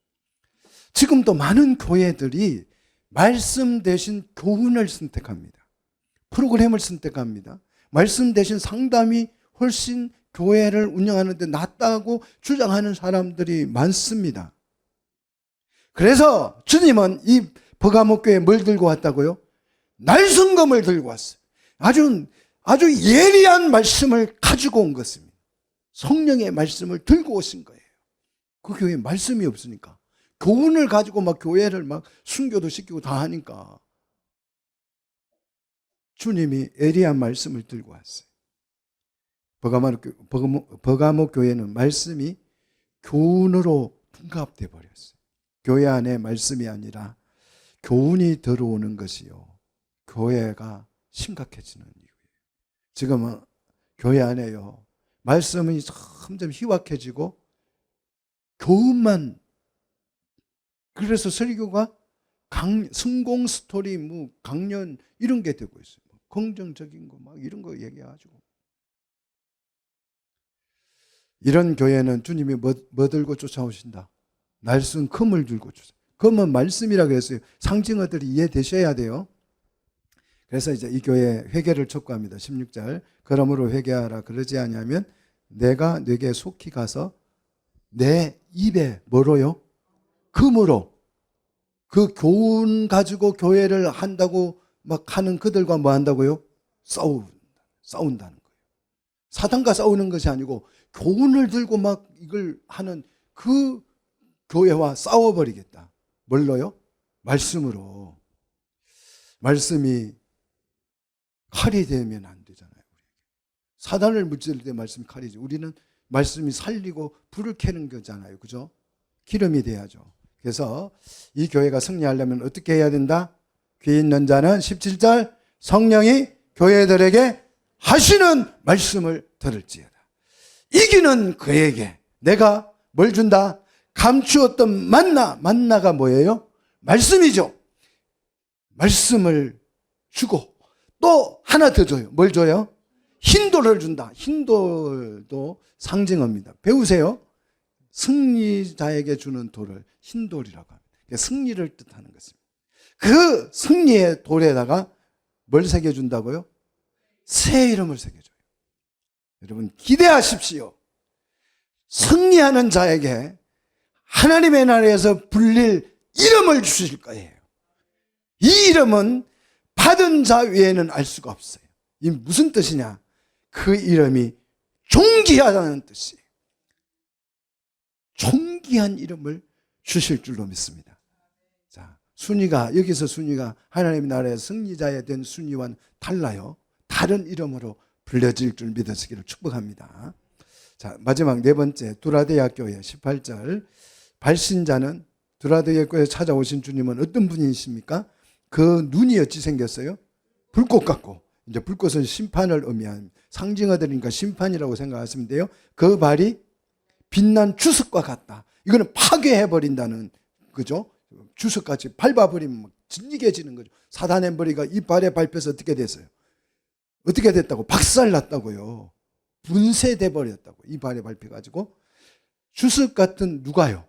[SPEAKER 1] 지금도 많은 교회들이 말씀 대신 교훈을 선택합니다. 프로그램을 선택합니다. 말씀 대신 상담이 훨씬 교회를 운영하는 데 낫다고 주장하는 사람들이 많습니다. 그래서 주님은 이 버가모 교회에 뭘 들고 왔다고요? 날성검을 들고 왔어요. 아주 예리한 말씀을 가지고 온 것입니다. 성령의 말씀을 들고 오신 거예요. 그 교회에 말씀이 없으니까. 교훈을 가지고 교회를 순교도 시키고 다 하니까 주님이 예리한 말씀을 들고 왔어요. 버가모 교회는 말씀이 교훈으로 융합돼 버렸어요. 교회 안에 말씀이 아니라 교훈이 들어오는 것이요. 교회가 심각해지는 이유예요. 지금은 교회 안에요. 말씀이 점점 희박해지고 교훈만. 그래서 설교가 성공 스토리, 강연 이런 게 되고 있어요. 긍정적인 거 이런 거 얘기해가지고. 이런 교회는 주님이 뭐 들고 쫓아오신다? 날쌘 금을 들고 쫓아. 금은 말씀이라고 했어요. 상징어들이 이해되셔야 돼요. 그래서 이제 이 교회 회개를 촉구합니다. 16절. 그러므로 회개하라. 그러지 않으면 내가 네게 속히 가서 내 입에 뭐로요? 금으로. 그 교훈 가지고 교회를 한다고 하는 그들과 뭐 한다고요? 싸운다는 거예요. 사탄과 싸우는 것이 아니고 교훈을 들고 이걸 하는 그 교회와 싸워버리겠다. 뭘로요? 말씀으로. 말씀이 칼이 되면 안 되잖아요. 사단을 무찌를 때 말씀이 칼이죠. 우리는 말씀이 살리고 불을 켜는 거잖아요. 그죠? 기름이 돼야죠. 그래서 이 교회가 승리하려면 어떻게 해야 된다? 귀 있는 자는 17절 성령이 교회들에게 하시는 말씀을 들을지어다. 이기는 그에게 내가 뭘 준다? 감추었던 만나가 뭐예요? 말씀이죠. 말씀을 주고 또 하나 더 줘요. 뭘 줘요? 흰돌을 준다. 흰돌도 상징어입니다. 배우세요. 승리자에게 주는 돌을 흰돌이라고 합니다. 승리를 뜻하는 것입니다. 그 승리의 돌에다가 뭘 새겨준다고요? 새 이름을 새겨줘요. 여러분 기대하십시오. 승리하는 자에게 하나님의 나라에서 불릴 이름을 주실 거예요. 이 이름은 받은 자 외에는 알 수가 없어요. 이 무슨 뜻이냐? 그 이름이 존귀하다는 뜻이에요. 존귀한 이름을 주실 줄로 믿습니다. 자, 여기서 순위가 하나님의 나라의 승리자에 된 순위와는 달라요. 다른 이름으로 불려질 줄 믿으시기를 축복합니다. 자, 마지막 네 번째 두라데아 교회 18절. 발신자는 두라데아 교회에 찾아오신 주님은 어떤 분이십니까? 그 눈이 어찌 생겼어요? 불꽃 같고, 이제 불꽃은 심판을 의미하는 상징어들이니까 심판이라고 생각하시면 돼요. 그 발이 빛난 주석과 같다. 이거는 파괴해버린다는 거죠. 주석같이 밟아버리면 질리게지는 거죠. 사단의 머리가 이 발에 밟혀서 어떻게 됐어요? 어떻게 됐다고? 박살났다고요. 분쇄돼 버렸다고. 이 발에 밟혀가지고. 주석 같은 누가요?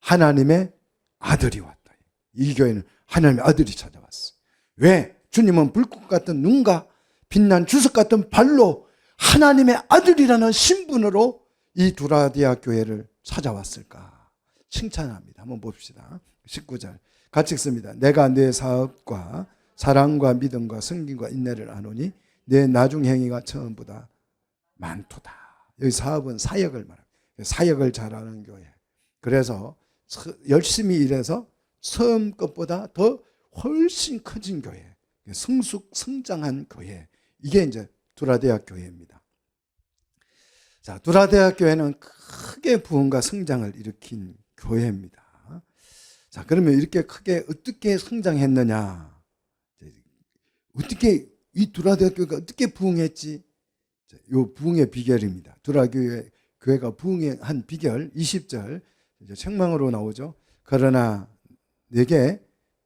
[SPEAKER 1] 하나님의 아들이 왔다. 이 교회는 하나님의 아들이 찾아왔어요. 왜? 주님은 불꽃 같은 눈과 빛난 주석 같은 발로 하나님의 아들이라는 신분으로 이 두라디아 교회를 찾아왔을까? 칭찬합니다. 한번 봅시다. 19절 같이 읽습니다. 내가 내 사업과 사랑과 믿음과 성김과 인내를 아노니 내 나중 행위가 처음보다 많도다. 여기 사업은 사역을 말합니다. 사역을 잘하는 교회. 그래서 열심히 일해서 처음 것보다 더 훨씬 커진 교회. 성장한 교회. 이게 이제 두라데아 교회입니다. 자, 두라데아 교회는 크게 부흥과 성장을 일으킨 교회입니다. 자, 그러면 이렇게 크게 어떻게 성장했느냐? 어떻게 이 두라데아 교회가 어떻게 부흥했지? 이 부흥의 비결입니다. 두라데아 교회가 부흥한 비결 20절 이제 책망으로 나오죠. 그러나 내게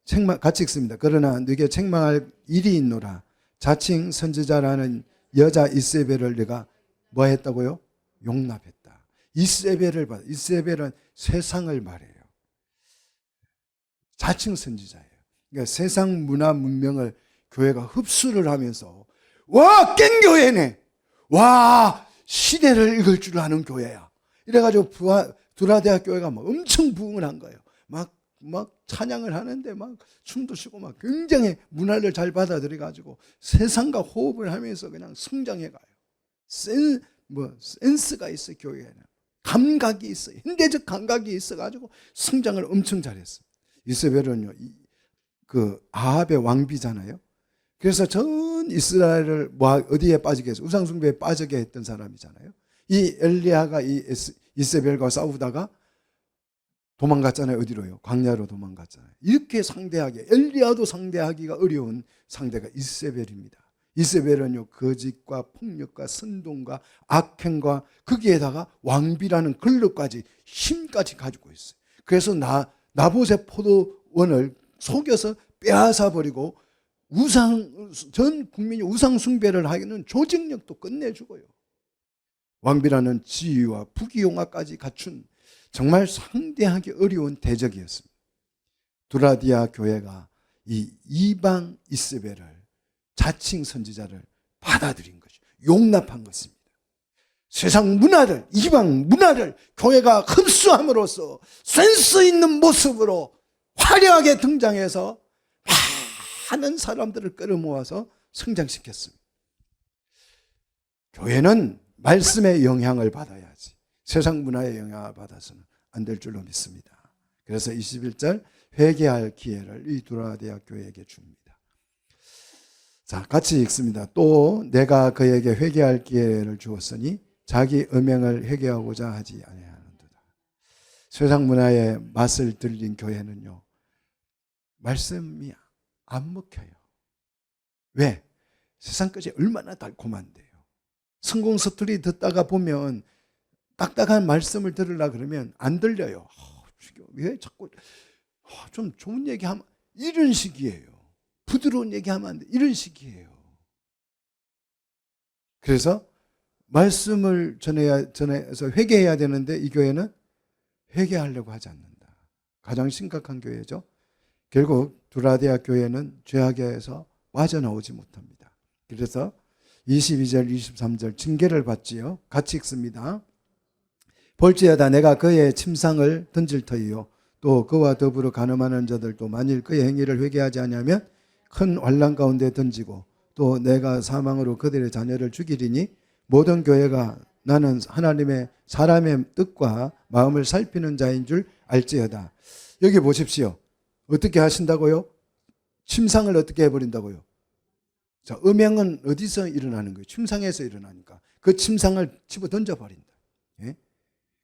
[SPEAKER 1] 책망 같이 읽습니다. 그러나 내게 책망할 일이 있노라. 자칭 선지자라는 여자 이세벨을 내가 뭐 했다고요? 용납했다. 이세벨은 세상을 말해요. 자칭 선지자예요. 그러니까 세상 문화 문명을 교회가 흡수를 하면서 와, 깽교회네. 와, 시대를 읽을 줄 아는 교회야. 이래가지고 두라데아 교회가 막 엄청 부흥을 한 거예요. 막 찬양을 하는데 막 춤도 추고 막 굉장히 문화를 잘 받아들여가지고 세상과 호흡을 하면서 그냥 성장해가요. 센스가 있어, 교회에는. 감각이 있어. 현대적 감각이 있어가지고 성장을 엄청 잘했어요. 이세벨은요, 그 아합의 왕비잖아요. 그래서 전 이스라엘을 어디에 빠지게 해서 우상숭배에 빠지게 했던 사람이잖아요. 이 엘리야가 이 이세벨과 싸우다가 도망갔잖아요. 어디로요? 광야로 도망갔잖아요. 이렇게 상대하기, 엘리야도 상대하기가 어려운 상대가 이세벨입니다. 이세벨은요, 거짓과 폭력과 선동과 악행과 거기에다가 왕비라는 권력까지 힘까지 가지고 있어요. 그래서 나봇의 포도원을 속여서 빼앗아 버리고 전 국민이 우상 숭배를 하기는 조직력도 끝내주고요. 왕비라는 지위와 부귀영화까지 갖춘 정말 상대하기 어려운 대적이었습니다. 두라디아 교회가 이 이방 이세벨을 자칭 선지자를 받아들인 것이죠. 용납한 것입니다. 세상 문화를, 이방 문화를 교회가 흡수함으로써 센스 있는 모습으로 화려하게 등장해서 많은 사람들을 끌어모아서 성장시켰습니다. 교회는 말씀의 영향을 받아야지 세상 문화의 영향을 받아서는 안 될 줄로 믿습니다. 그래서 21절 회개할 기회를 이 두라데아 교회에게 줍니다. 자, 같이 읽습니다. 또 내가 그에게 회개할 기회를 주었으니 자기 음행을 회개하고자 하지 아니하는도다. 세상 문화의 맛을 들린 교회는요, 말씀이 안 먹혀요. 왜? 세상 것이 얼마나 달콤한데요. 성공 스토리 듣다가 보면 딱딱한 말씀을 들으려 그러면 안 들려요. 왜 자꾸 좀 좋은 얘기하면 이런 식이에요. 부드러운 얘기하면 안 돼. 이런 식이에요. 그래서 말씀을 전해서 회개해야 되는데 이 교회는 회개하려고 하지 않는다. 가장 심각한 교회죠. 결국 두라데아 교회는 죄악에서 빠져나오지 못합니다. 그래서 22절 23절 징계를 받지요. 같이 읽습니다. 볼지어다 내가 그의 침상을 던질 터이요 또 그와 더불어 간음하는 자들도 만일 그의 행위를 회개하지 아니하면 큰 환난 가운데 던지고 또 내가 사망으로 그들의 자녀를 죽이리니 모든 교회가 나는 하나님의 사람의 뜻과 마음을 살피는 자인 줄 알지어다. 여기 보십시오. 어떻게 하신다고요? 침상을 어떻게 해버린다고요? 자, 음행은 어디서 일어나는 거예요? 침상에서 일어나니까 그 침상을 집어 던져버린다. 예?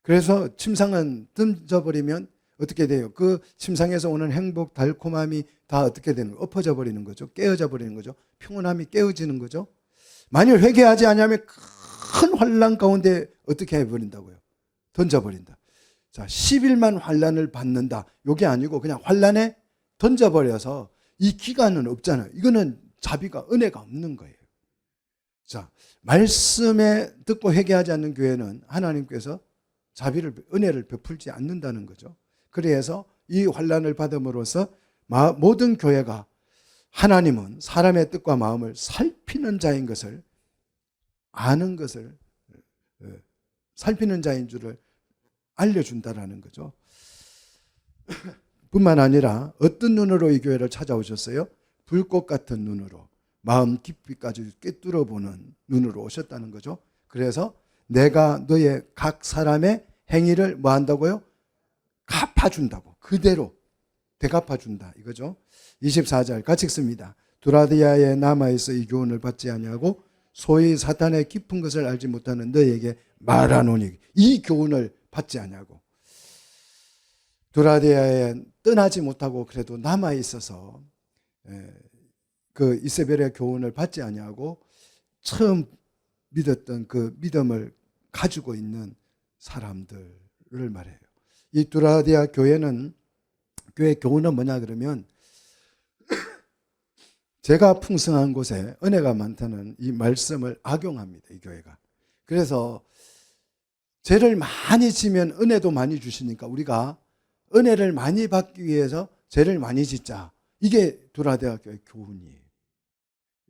[SPEAKER 1] 그래서 침상은 던져버리면 어떻게 돼요? 그 침상에서 오는 행복, 달콤함이 다 어떻게 되는 거예요? 엎어져 버리는 거죠. 깨어져 버리는 거죠. 평온함이 깨어지는 거죠. 만일 회개하지 않으면 큰 환난 가운데 어떻게 해버린다고요? 던져버린다. 자, 10일만 환난을 받는다. 이게 아니고 그냥 환난에 던져버려서 이 기간은 없잖아요. 이거는 자비가, 은혜가 없는 거예요. 자, 말씀에 듣고 회개하지 않는 교회는 하나님께서 자비를, 은혜를 베풀지 않는다는 거죠. 그래서 이 환난을 받음으로써 모든 교회가 하나님은 사람의 뜻과 마음을 살피는 자인 것을 아는 것을 살피는 자인 줄을 알려준다라는 거죠. 뿐만 아니라 어떤 눈으로 이 교회를 찾아오셨어요? 불꽃 같은 눈으로, 마음 깊이까지 꿰뚫어 보는 눈으로 오셨다는 거죠. 그래서 내가 너의 각 사람의 행위를 뭐 한다고요? 갚아준다고. 그대로 되갚아준다 이거죠. 24절 같이 읽습니다. 두라디아에 남아있어 이 교훈을 받지 아니하고 소위 사탄의 깊은 것을 알지 못하는 너에게 말하노니, 이 교훈을 받지 아니하고 두라디아에 떠나지 못하고 그래도 남아있어서 그 이세벨의 교훈을 받지 아니하고 처음 믿었던 그 믿음을 가지고 있는 사람들을 말해요. 이 두라디아 교회는, 교회 교훈은 뭐냐 그러면 제가 풍성한 곳에 은혜가 많다는 이 말씀을 악용합니다. 이 교회가. 그래서 죄를 많이 지면 은혜도 많이 주시니까 우리가 은혜를 많이 받기 위해서 죄를 많이 짓자. 이게 두라디아 교회 교훈이에요.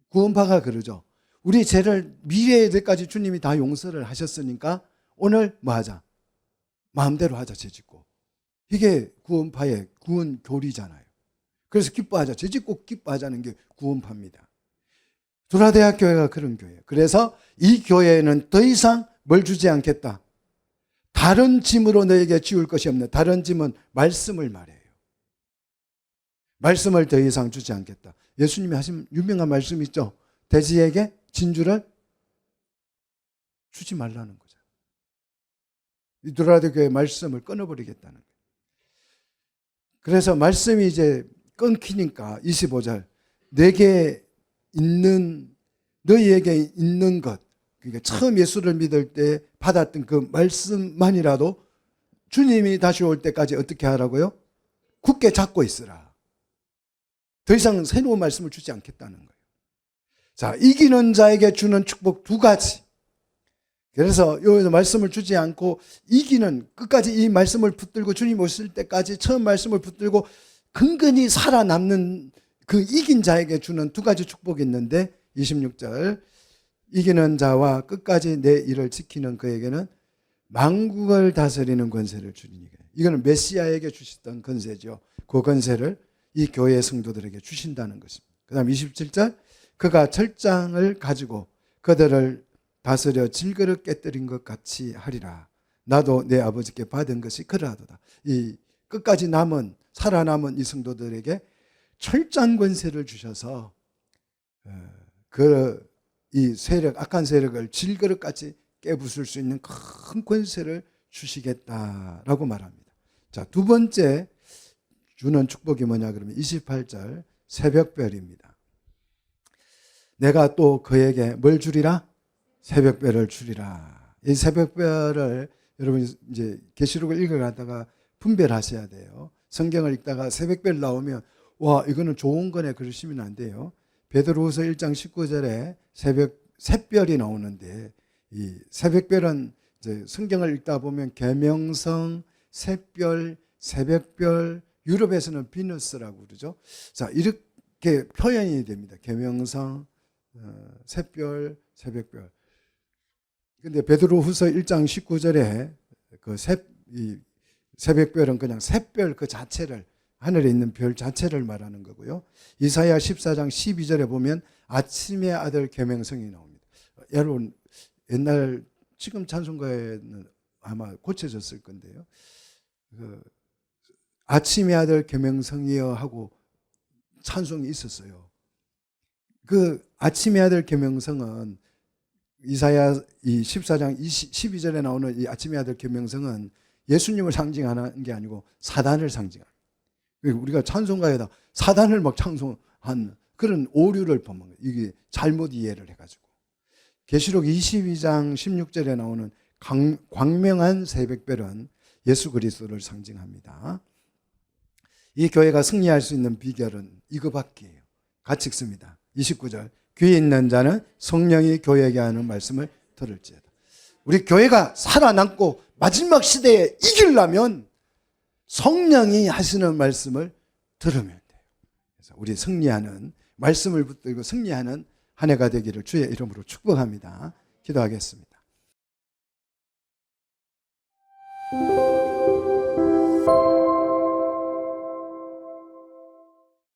[SPEAKER 1] 구원파가 그러죠. 우리 죄를 미래의 때까지 주님이 다 용서를 하셨으니까 오늘 뭐 하자? 마음대로 하자, 죄 짓고. 이게 구원파의 구원 교리잖아요. 그래서 기뻐하자. 죄 짓고 기뻐하자는 게 구원파입니다. 두라디아 교회가 그런 교회예요. 그래서 이 교회에는 더 이상 뭘 주지 않겠다. 다른 짐으로 너에게 지울 것이 없네. 다른 짐은 말씀을 말해요. 말씀을 더 이상 주지 않겠다. 예수님이 하신 유명한 말씀 있죠. 돼지에게 진주를 주지 말라는 거죠. 이 두라디아 교회의 말씀을 끊어버리겠다는 거예요. 그래서 말씀이 이제 끊기니까 25절 내게 있는, 너희에게 있는 것, 그러니까 처음 예수를 믿을 때 받았던 그 말씀만이라도 주님이 다시 올 때까지 어떻게 하라고요? 굳게 잡고 있으라. 더 이상 새로운 말씀을 주지 않겠다는 거예요. 자, 이기는 자에게 주는 축복 두 가지. 그래서 여기서 말씀을 주지 않고 이기는, 끝까지 이 말씀을 붙들고 주님 오실 때까지 처음 말씀을 붙들고 근근히 살아남는 그 이긴 자에게 주는 두 가지 축복이 있는데 26절 이기는 자와 끝까지 내 일을 지키는 그에게는 만국을 다스리는 권세를 주리니. 이거는 메시아에게 주셨던 권세죠. 그 권세를 이 교회 성도들에게 주신다는 것입니다. 그 다음 27절 그가 철장을 가지고 그들을 다스려 질그릇 깨뜨린 것 같이 하리라. 나도 내 아버지께 받은 것이 그러하도다. 이 끝까지 남은 살아남은 이 성도들에게 철장 권세를 주셔서 이 세력, 악한 세력을 질그릇같이 깨부술 수 있는 큰 권세를 주시겠다라고 말합니다. 자, 두 번째 주는 축복이 뭐냐 그러면 28절 새벽별입니다. 내가 또 그에게 뭘 주리라? 새벽별을 주리라. 이 새벽별을 여러분 이제 계시록을 읽어가다가 분별하셔야 돼요. 성경을 읽다가 새벽별 나오면 와, 이거는 좋은 거네 그러시면 안 돼요. 베드로후서 1장 19절에 샛별이 나오는데 이 새벽별은 이제 성경을 읽다 보면 계명성, 샛별, 새벽별, 유럽에서는 비너스라고 그러죠. 자, 이렇게 표현이 됩니다. 계명성, 샛별, 새벽별. 근데 베드로후서 1장 19절에 그 새벽별은 그냥 샛별 그 자체를, 하늘에 있는 별 자체를 말하는 거고요. 이사야 14장 12절에 보면 아침의 아들 계명성이 나옵니다. 여러분 옛날 지금 찬송가에는 아마 고쳐졌을 건데요. 그 아침의 아들 계명성이여 하고 찬송이 있었어요. 그 아침의 아들 계명성은 이사야 14장 12절에 나오는 이 아침의 아들 계명성은 예수님을 상징하는 게 아니고 사단을 상징하는. 우리가 찬송가에다 사단을 막 찬송한 그런 오류를 범한 거예요. 이게 잘못 이해를 해가지고. 계시록 22장 16절에 나오는 광명한 새벽별은 예수 그리스도를 상징합니다. 이 교회가 승리할 수 있는 비결은 이거밖에요. 같이 읽습니다. 29절 귀 있는 자는 성령이 교회에게 하는 말씀을 들을지어다. 우리 교회가 살아남고 마지막 시대에 이기려면 성령이 하시는 말씀을 들으면 돼요. 그래서 우리 승리하는 말씀을 붙들고 승리하는 한 해가 되기를 주의 이름으로 축복합니다. 기도하겠습니다.